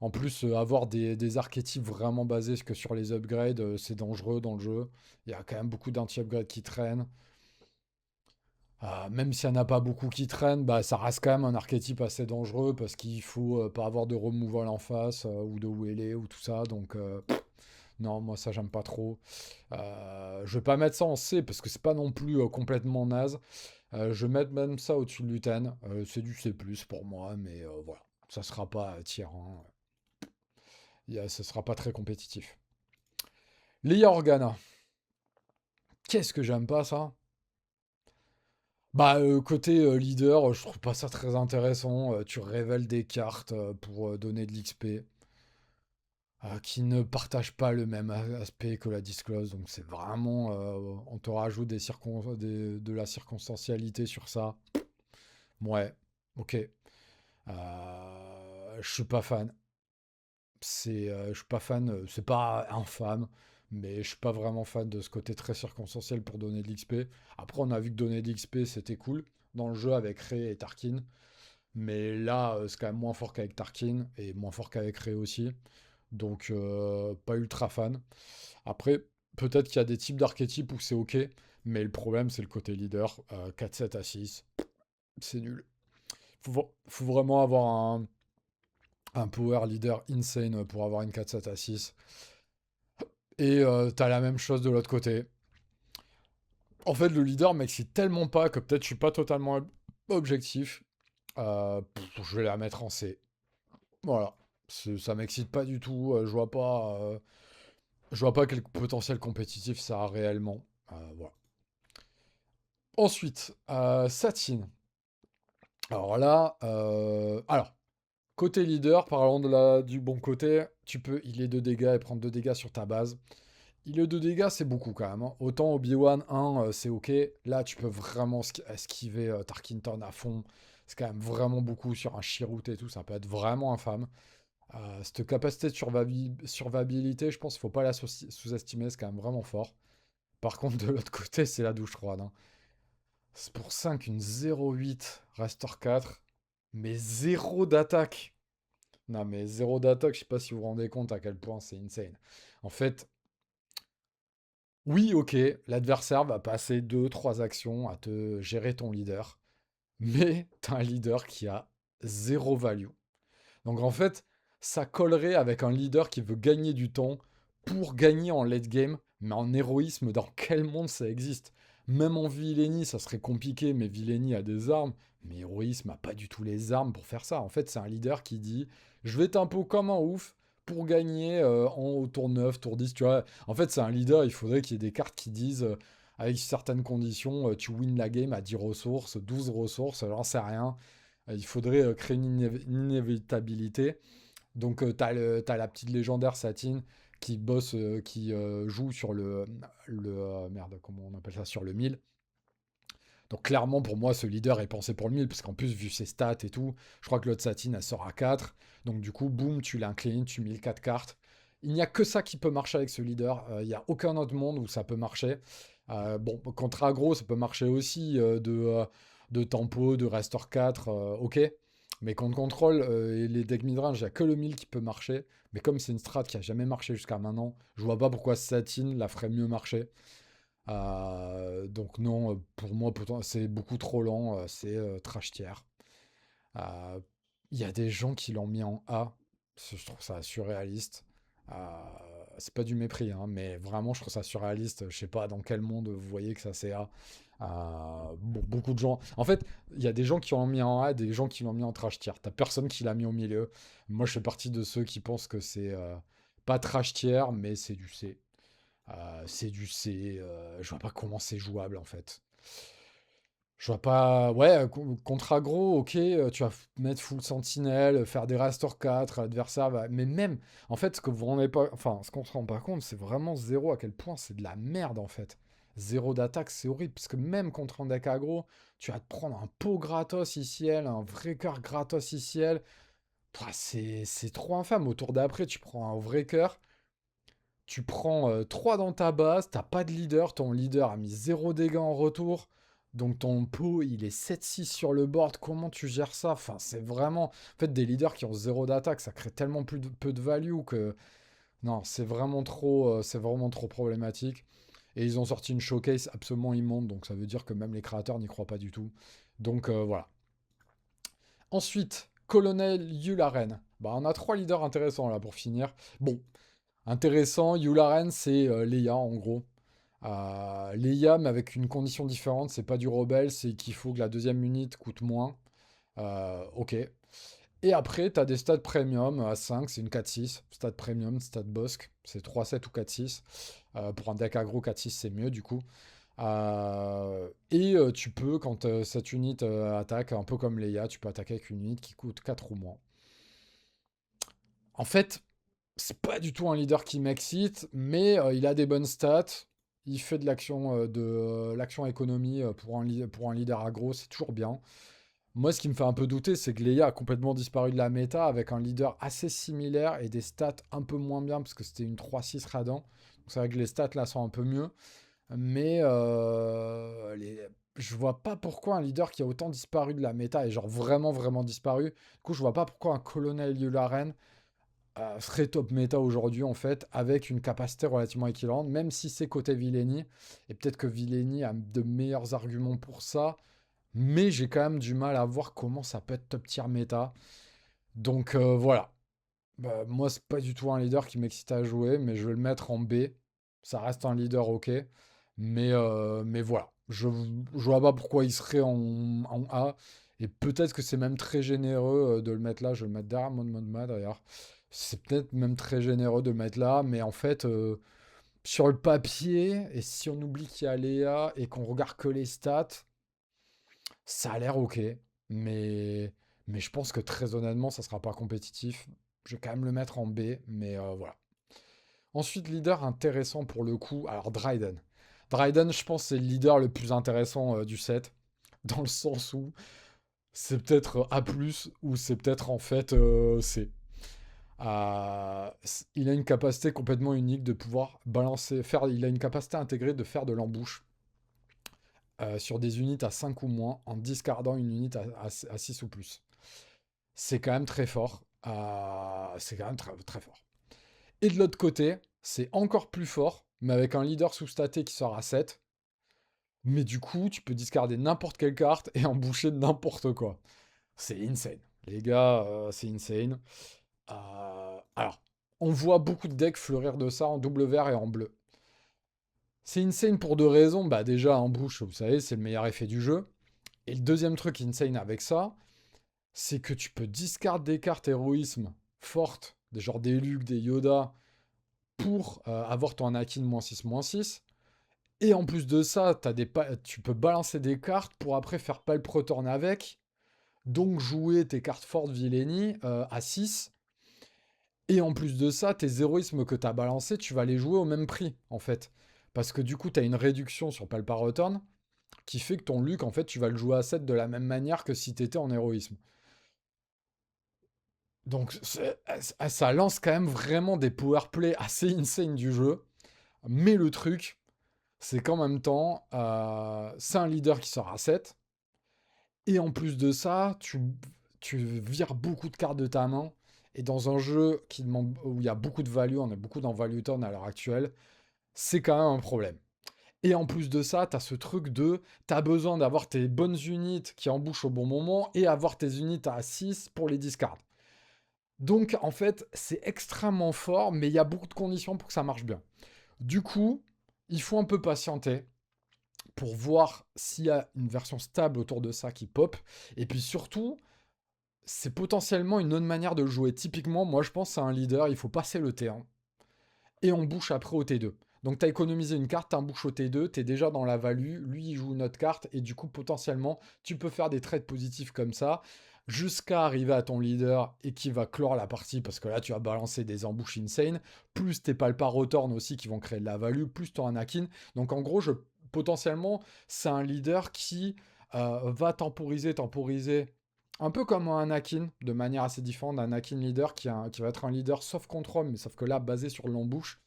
En plus, avoir des archétypes vraiment basés que sur les upgrades, c'est dangereux dans le jeu. Il y a quand même beaucoup d'anti-upgrades qui traînent. Même s'il n'y en a pas beaucoup qui traînent, bah, ça reste quand même un archétype assez dangereux parce qu'il faut pas avoir de removal en face ou de wheeler ou tout ça. Donc, non, moi ça j'aime pas trop. Je vais pas mettre ça en C parce que c'est pas non plus complètement naze. Je vais mettre même ça au-dessus de Luten. C'est du C+, pour moi, mais voilà. Ça sera pas tier 1. Ça sera pas très compétitif. Leia Organa. Qu'est-ce que j'aime pas ça? Bah, côté leader, je trouve pas ça très intéressant. Tu révèles des cartes pour donner de l'XP. qui ne partagent pas le même aspect que la disclose. Donc c'est vraiment, on te rajoute de la circonstancialité sur ça. Ouais, ok. Je suis pas fan. Je suis pas fan. C'est pas infâme, mais je suis pas vraiment fan de ce côté très circonstanciel pour donner de l'XP. Après, on a vu que donner de l'XP c'était cool dans le jeu avec Rey et Tarkin. Mais là, c'est quand même moins fort qu'avec Tarkin et moins fort qu'avec Rey aussi. Donc, pas ultra fan. Après, peut-être qu'il y a des types d'archétypes où c'est ok, mais le problème, c'est le côté leader. 4, 7 à 6, c'est nul. Faut vraiment avoir un power leader insane pour avoir une 4, 7 à 6. Et t'as la même chose de l'autre côté. En fait, le leader m'excite tellement pas que peut-être je suis pas totalement objectif. Je vais la mettre en C. Voilà. Ça m'excite pas du tout. Je vois pas quel potentiel compétitif ça a réellement. Voilà. Ensuite, Satine. Alors là, côté leader, parlons du bon côté, tu peux healer 2 dégâts et prendre 2 dégâts sur ta base. Healer 2 dégâts, c'est beaucoup quand même, hein. Autant Obi-Wan 1, c'est ok. Là, tu peux vraiment esquiver Tarkinton à fond. C'est quand même vraiment beaucoup sur un Chirrut et tout, ça peut être vraiment infâme. Cette capacité de survivabilité, je pense qu'il faut pas la sous-estimer, c'est quand même vraiment fort. Par contre, de l'autre côté, c'est la douche froide, hein. C'est pour 5 une 0,8, Restore 4, mais zéro d'attaque. Non, mais zéro d'attaque, je sais pas si vous vous rendez compte à quel point c'est insane. En fait, oui, ok, l'adversaire va passer deux, trois actions à te gérer ton leader, mais t'as un leader qui a zéro value. Donc en fait, ça collerait avec un leader qui veut gagner du temps pour gagner en late game, mais en héroïsme, dans quel monde ça existe? Même en Villénie, ça serait compliqué, mais Villénie a des armes, mais héroïsme a pas du tout les armes pour faire ça. En fait, c'est un leader qui dit je vais tempo comme un ouf pour gagner au tour 9, tour 10, tu vois. En fait, c'est un leader, il faudrait qu'il y ait des cartes qui disent avec certaines conditions, tu win la game à 10 ressources, 12 ressources, j'en sais rien. Il faudrait créer une inévitabilité. Donc, t'as la petite légendaire Satine qui bosse, qui joue sur merde, comment on appelle ça, sur le 1000. Donc, clairement, pour moi, ce leader est pensé pour le 1000, parce qu'en plus, vu ses stats et tout, je crois que l'autre Satine, elle sort à 4. Donc, du coup, boum, tu l'inclines, tu 1000 4 cartes. Il n'y a que ça qui peut marcher avec ce leader. Il n'y a aucun autre monde où ça peut marcher. Bon, contre aggro, ça peut marcher aussi de tempo, de restore 4, ok. Mais contre contrôle et les decks midrange, il n'y a que le 1000 qui peut marcher. Mais comme c'est une strat qui a jamais marché jusqu'à maintenant, je vois pas pourquoi Satine la ferait mieux marcher. Donc non, pour moi, c'est beaucoup trop lent, c'est trash tier. Euh, Il y a des gens qui l'ont mis en A, je trouve ça surréaliste. Euh, c'est pas du mépris, hein, mais vraiment, je trouve ça surréaliste. Je sais pas dans quel monde vous voyez que ça c'est A. Beaucoup de gens. En fait, il y a des gens qui l'ont mis en A et des gens qui l'ont mis en trash tier. T'as personne qui l'a mis au milieu. Moi, je fais partie de ceux qui pensent que c'est pas trash tier, mais c'est du C. C'est du C. Je vois pas comment c'est jouable en fait. Je vois pas. Ouais, contre aggro, ok, tu vas mettre full sentinelle, faire des restore 4, l'adversaire va. Mais même, en fait, ce que vous rendez pas. Enfin, ce qu'on se rend pas compte, c'est vraiment zéro à quel point c'est de la merde en fait. Zéro d'attaque, c'est horrible. Parce que même contre un deck aggro, tu vas te prendre un pot gratos ici, un vrai cœur gratos ici. C'est trop infâme. Au tour d'après, tu prends un vrai cœur. Tu prends 3 dans ta base, t'as pas de leader, ton leader a mis zéro dégâts en retour, donc ton pot il est 7-6 sur le board, comment tu gères ça? Enfin, c'est vraiment. En fait, des leaders qui ont zéro d'attaque, ça crée tellement peu de value que. Non, c'est vraiment trop problématique. Et ils ont sorti une showcase absolument immonde, donc ça veut dire que même les créateurs n'y croient pas du tout. Donc voilà. Ensuite, Colonel Yularen. Bah, on a 3 leaders intéressants là pour finir. Bon, intéressant, Yularen, c'est Leia en gros. Leia, mais avec une condition différente, c'est pas du rebelle, c'est qu'il faut que la deuxième unité coûte moins. Ok. Et après, tu as des stats premium à 5, c'est une 4-6. Stat premium, stat bosque, c'est 3-7 ou 4-6. Pour un deck aggro, 4-6, c'est mieux du coup. Tu peux, quand cette unité attaque, un peu comme Leia, tu peux attaquer avec une unité qui coûte 4 ou moins. En fait, C'est pas du tout un leader qui m'excite, mais il a des bonnes stats. Il fait de l'action économie pour un leader agro, c'est toujours bien. Moi, ce qui me fait un peu douter, c'est que Leia a complètement disparu de la méta avec un leader assez similaire et des stats un peu moins bien parce que c'était une 3-6 Radan. Donc c'est vrai que les stats là sont un peu mieux. Mais je vois pas pourquoi un leader qui a autant disparu de la méta et genre vraiment vraiment disparu. Du coup, je vois pas pourquoi un colonel Yularen serait top méta aujourd'hui en fait avec une capacité relativement équivalente, même si c'est côté Villeni. Et peut-être que Villeni a de meilleurs arguments pour ça. Mais j'ai quand même du mal à voir comment ça peut être top tier méta. Donc voilà. Bah, moi, c'est pas du tout un leader qui m'excite à jouer, mais je vais le mettre en B. Ça reste un leader, ok. Mais voilà. Je vois pas pourquoi il serait en A. Et peut-être que c'est même très généreux de le mettre là. Je vais le mettre derrière Mon Mothma d'ailleurs. C'est peut-être même très généreux de le mettre là. Mais en fait, sur le papier, et si on oublie qu'il y a Léa et qu'on regarde que les stats, ça a l'air ok, mais, mais je pense que très honnêtement, ça sera pas compétitif. Je vais quand même le mettre en B, mais voilà. Ensuite, leader intéressant pour le coup, alors Dryden. Dryden, je pense, c'est le leader le plus intéressant du set, dans le sens où c'est peut-être A+, ou c'est peut-être en fait C. Il a une capacité complètement unique de pouvoir balancer, il a une capacité intégrée de faire de l'embouche sur des unités à 5 ou moins en discardant une unité à 6 ou plus. C'est quand même très fort. C'est quand même très, très fort. Et de l'autre côté, c'est encore plus fort, mais avec un leader sous-staté qui sort à 7. Mais du coup, tu peux discarder n'importe quelle carte et emboucher n'importe quoi. C'est insane. Les gars, c'est insane. Alors, on voit beaucoup de decks fleurir de ça en double vert et en bleu. C'est insane pour deux raisons. Bah déjà, en bouche, vous savez, c'est le meilleur effet du jeu. Et le deuxième truc insane avec ça, c'est que tu peux discard des cartes héroïsme fortes, des genres des Luke, des Yoda, pour avoir ton Anakin -6/-6. Et en plus de ça, tu peux balancer des cartes pour après faire Pulp Return avec. Donc jouer tes cartes fortes Villainy à 6. Et en plus de ça, tes héroïsmes que tu as balancés, tu vas les jouer au même prix, en fait. Parce que du coup, tu as une réduction sur Palpa Return qui fait que ton Luke, en fait, tu vas le jouer à 7 de la même manière que si tu étais en héroïsme. Donc ça lance quand même vraiment des powerplays assez insane du jeu. Mais le truc, c'est qu'en même temps, c'est un leader qui sort à 7. Et en plus de ça, tu vires beaucoup de cartes de ta main. Et dans un jeu où il y a beaucoup de value, on est beaucoup dans value turn à l'heure actuelle, c'est quand même un problème. Et en plus de ça, tu as ce truc de, tu as besoin d'avoir tes bonnes unités qui embouchent au bon moment et avoir tes unités à 6 pour les discards. Donc, en fait, c'est extrêmement fort, mais il y a beaucoup de conditions pour que ça marche bien. Du coup, il faut un peu patienter pour voir s'il y a une version stable autour de ça qui pop. Et puis surtout, c'est potentiellement une autre manière de le jouer. Typiquement, moi, je pense à un leader, il faut passer le T1 et on bouche après au T2. Donc, tu as économisé une carte, tu un bouche au T2, tu es déjà dans la value, lui, il joue une autre carte, et du coup, potentiellement, tu peux faire des trades positifs comme ça, jusqu'à arriver à ton leader et qui va clore la partie, parce que là, tu vas balancer des embouches insane, plus tes Palpa Return aussi qui vont créer de la value, plus ton Anakin. Donc, en gros, potentiellement, c'est un leader qui va temporiser. Un peu comme un Anakin, de manière assez différente d'un Anakin leader qui va être un leader soft control, mais sauf que là, basé sur l'embouche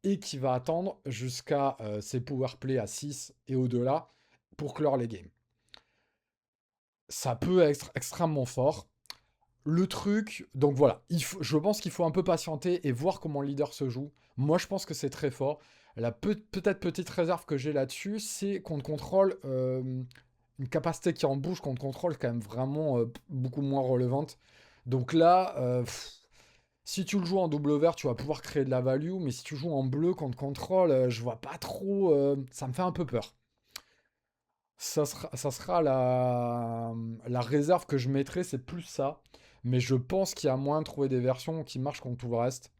et qui va attendre jusqu'à ses powerplay à 6 et au-delà pour clore les games. Ça peut être extrêmement fort. Le truc, donc voilà, je pense qu'il faut un peu patienter et voir comment le leader se joue. Moi, je pense que c'est très fort. La peut-être petite réserve que j'ai là-dessus, c'est qu'on contrôle une capacité qui en bouge contre contrôle quand même vraiment beaucoup moins relevante. Donc là, si tu le joues en double vert, tu vas pouvoir créer de la value, mais si tu joues en bleu contre contrôle, je vois pas trop. Ça me fait un peu peur. Ça sera la réserve que je mettrai, c'est plus ça. Mais je pense qu'il y a moyen de trouver des versions qui marchent contre tout le reste.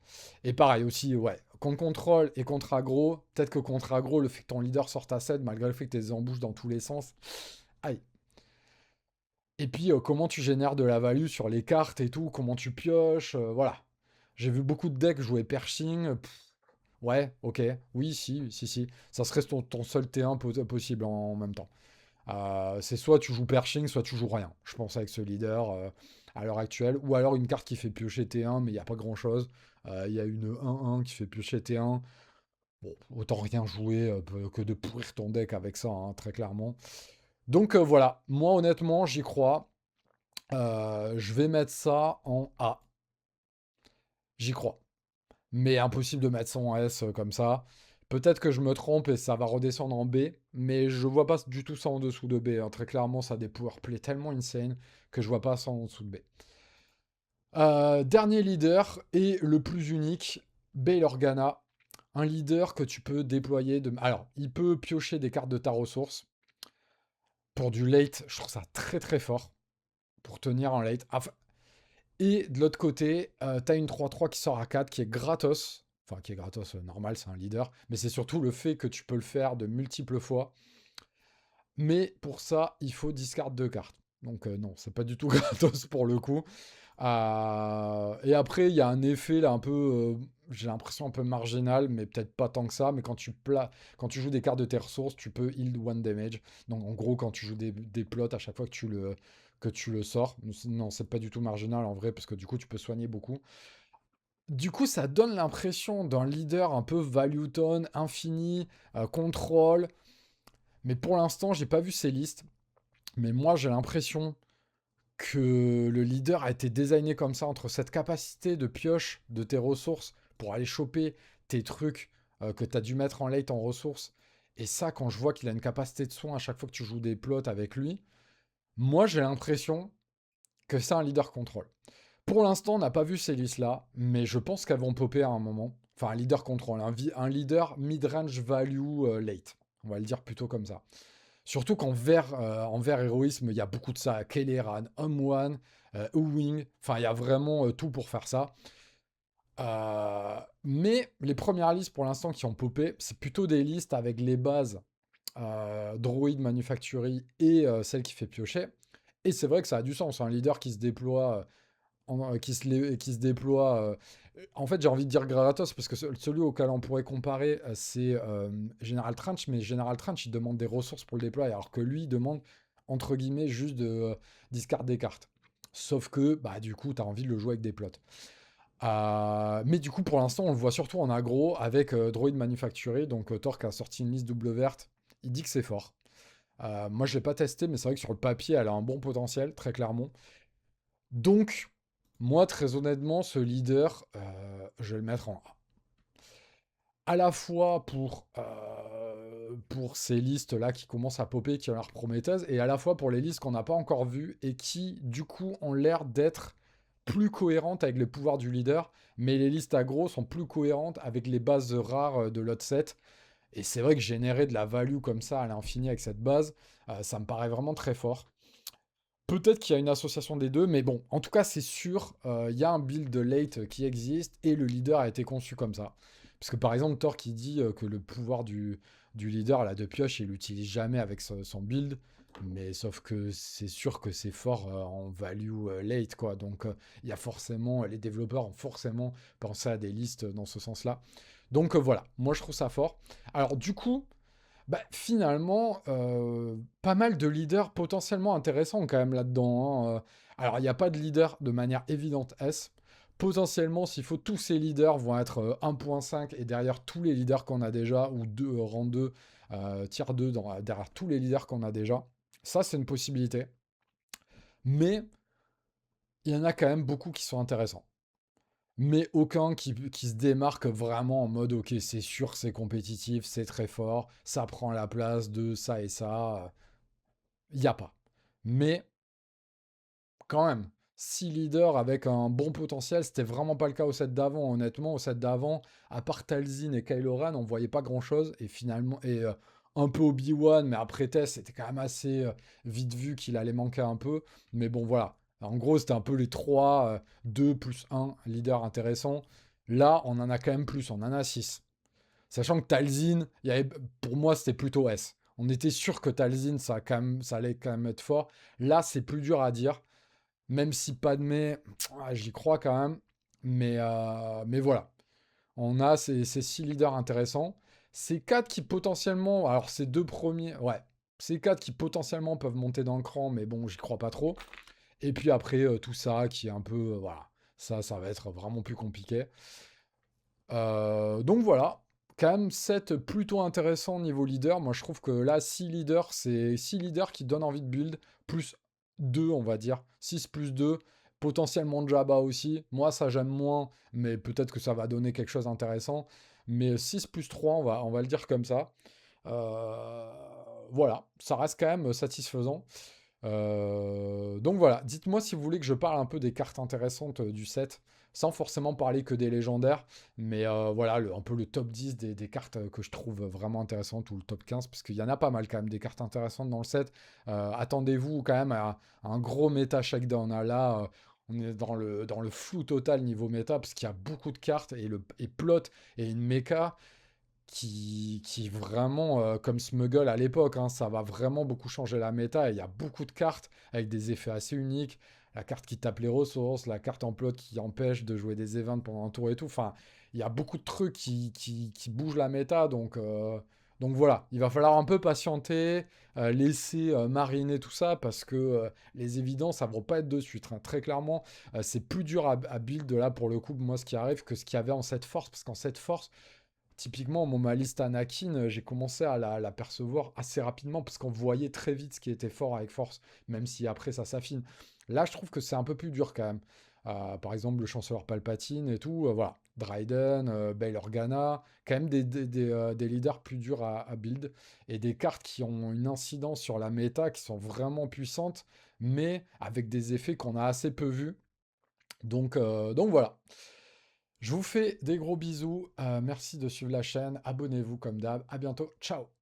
Et pareil aussi, ouais, contre contrôle et contre aggro, peut-être que contre aggro, le fait que ton leader sorte à 7, malgré le fait que tu les embouches dans tous les sens, aïe. Et puis, comment tu génères de la value sur les cartes et tout, comment tu pioches, voilà. J'ai vu beaucoup de decks jouer Pershing. Ouais, ok. Oui, si. Ça serait ton seul T1 possible en même temps. C'est soit tu joues Pershing, soit tu joues rien. Je pense avec ce leader à l'heure actuelle. Ou alors une carte qui fait piocher T1, mais il n'y a pas grand-chose. Il y a une 1-1 qui fait piocher T1. Bon, autant rien jouer que de pourrir ton deck avec ça, hein, très clairement. Donc voilà, moi honnêtement, j'y crois. Je vais mettre ça en A. J'y crois. Mais impossible de mettre ça en S comme ça. Peut-être que je me trompe et ça va redescendre en B, mais je vois pas du tout ça en dessous de B, hein. Très clairement, ça a des powerplays tellement insane que je vois pas ça en dessous de B. Dernier leader et le plus unique, Bail Organa. Un leader que tu peux déployer de... Alors, il peut piocher des cartes de ta ressource. Pour du late, je trouve ça très très fort. Pour tenir en late. Enfin, et de l'autre côté, t'as une 3-3 qui sort à 4 qui est gratos. Enfin, qui est gratos, normal, c'est un leader. Mais c'est surtout le fait que tu peux le faire de multiples fois. Mais pour ça, il faut discard 2 cartes. Donc non, c'est pas du tout gratos pour le coup. Et après, il y a un effet là un peu, j'ai l'impression un peu marginal, mais peut-être pas tant que ça. Mais quand tu joues des cartes de tes ressources, tu peux heal one damage. Donc en gros, quand tu joues des plots à chaque fois que tu le sors, non, c'est pas du tout marginal en vrai, parce que du coup, tu peux soigner beaucoup. Du coup, ça donne l'impression d'un leader un peu value tone, infini, contrôle. Mais pour l'instant, j'ai pas vu ces listes. Mais moi, j'ai l'impression que le leader a été designé comme ça, entre cette capacité de pioche de tes ressources pour aller choper tes trucs que tu as dû mettre en late en ressources. Et ça, quand je vois qu'il a une capacité de soin à chaque fois que tu joues des plots avec lui, moi j'ai l'impression que c'est un leader contrôle. Pour l'instant, on n'a pas vu ces listes-là, mais je pense qu'elles vont popper à un moment. Enfin, un leader contrôle, un leader mid-range value late. On va le dire plutôt comme ça. Surtout en vert héroïsme, il y a beaucoup de ça. Kelleran, One, Ewing, enfin, il y a vraiment tout pour faire ça. Mais les premières listes pour l'instant qui ont popé, c'est plutôt des listes avec les bases Droid, Manufactory et celle qui fait piocher. Et c'est vrai que ça a du sens. Un leader qui se déploie qui se déploie. En fait, j'ai envie de dire Gratos parce que celui auquel on pourrait comparer, c'est General Trench, mais General Trench, il demande des ressources pour le déployer, alors que lui, il demande, entre guillemets, juste de discard des cartes. Sauf que, bah, du coup, tu as envie de le jouer avec des plots. Mais du coup, pour l'instant, on le voit surtout en aggro avec Droid Manufacturé. Donc, Torque a sorti une liste double verte. Il dit que c'est fort. Moi, je l'ai pas testé, mais c'est vrai que sur le papier, elle a un bon potentiel, très clairement. Donc, moi, très honnêtement, ce leader, je vais le mettre en A. À la fois pour ces listes-là qui commencent à popper, qui ont l'air prometteuses, et à la fois pour les listes qu'on n'a pas encore vues et qui, du coup, ont l'air d'être plus cohérentes avec les pouvoirs du leader, mais les listes aggro sont plus cohérentes avec les bases rares de l'autre set. Et c'est vrai que générer de la value comme ça à l'infini avec cette base, ça me paraît vraiment très fort. Peut-être qu'il y a une association des deux, mais bon, en tout cas, c'est sûr, il y a un build late qui existe et le leader a été conçu comme ça. Parce que par exemple, Thor qui dit que le pouvoir du leader, la de pioche, il l'utilise jamais avec son build, mais sauf que c'est sûr que c'est fort en value late, quoi. Donc, il y a forcément, les développeurs ont forcément pensé à des listes dans ce sens-là. Donc voilà, moi je trouve ça fort. Alors du coup, bah, finalement, pas mal de leaders potentiellement intéressants quand même là-dedans, hein. Alors, il n'y a pas de leader de manière évidente S. Potentiellement, s'il faut, tous ces leaders vont être 1.5 et derrière tous les leaders qu'on a déjà, ou rang 2, tier 2, derrière tous les leaders qu'on a déjà. Ça, c'est une possibilité. Mais il y en a quand même beaucoup qui sont intéressants. Mais aucun qui se démarque vraiment en mode ok, c'est sûr, c'est compétitif, c'est très fort, ça prend la place de ça et ça. Il n'y a pas. Mais quand même, 6 leaders avec un bon potentiel, c'était vraiment pas le cas au set d'avant. Honnêtement, au set d'avant, à part Talzin et Kylo Ren, on voyait pas grand chose. Et finalement, un peu Obi-Wan, mais après Tess, c'était quand même assez vite vu qu'il allait manquer un peu. Mais bon, voilà. En gros, c'était un peu les 3, 2 plus 1 leaders intéressants. Là, on en a quand même plus, on en a 6. Sachant que Talzin, pour moi, c'était plutôt S. On était sûr que Talzin, ça allait quand même être fort. Là, c'est plus dur à dire. Même si Padmé, j'y crois quand même. Mais voilà. On a ces 6 leaders intéressants. Ces 4 qui potentiellement. Alors, ces deux premiers. Ouais. Ces 4 qui potentiellement peuvent monter dans le cran, mais bon, j'y crois pas trop. Et puis après, tout ça qui est un peu. Voilà. Ça va être vraiment plus compliqué. Donc voilà. Quand même, 7 plutôt intéressants niveau leader. Moi, je trouve que là, 6 leaders, c'est 6 leaders qui donnent envie de build. Plus 2 on va dire. 6 plus 2. Potentiellement Jabba aussi. Moi, ça, j'aime moins. Mais peut-être que ça va donner quelque chose d'intéressant. Mais 6 plus 3 on va le dire comme ça. Euh, voilà. Ça reste quand même satisfaisant. Donc voilà, dites-moi si vous voulez que je parle un peu des cartes intéressantes du set, sans forcément parler que des légendaires, mais voilà, un peu le top 10 des cartes que je trouve vraiment intéressantes, ou le top 15, parce qu'il y en a pas mal quand même des cartes intéressantes dans le set. Attendez-vous quand même à un gros méta shakedown. Là, on est dans le flou total niveau méta, parce qu'il y a beaucoup de cartes, et plot, et une méca qui vraiment, comme Smuggle à l'époque, hein, ça va vraiment beaucoup changer la méta. Et il y a beaucoup de cartes avec des effets assez uniques. La carte qui tape les ressources, la carte en plot qui empêche de jouer des events pendant un tour et tout. Enfin, il y a beaucoup de trucs qui bougent la méta. Donc voilà, il va falloir un peu patienter, laisser mariner tout ça parce que les évidences, ça ne va pas être de suite, hein. Très clairement, c'est plus dur à build là pour le coup, moi, ce qui arrive, que ce qu'il y avait en cette force. Parce qu'en cette force, typiquement, ma liste Anakin, j'ai commencé à la percevoir assez rapidement parce qu'on voyait très vite ce qui était fort avec force, même si après ça s'affine. Là, je trouve que c'est un peu plus dur quand même. Par exemple, le chancellor Palpatine et tout, voilà. Dryden, Bail Organa, quand même des leaders plus durs à build et des cartes qui ont une incidence sur la méta qui sont vraiment puissantes, mais avec des effets qu'on a assez peu vus. Donc voilà. Je vous fais des gros bisous. Merci de suivre la chaîne. Abonnez-vous comme d'hab. À bientôt. Ciao.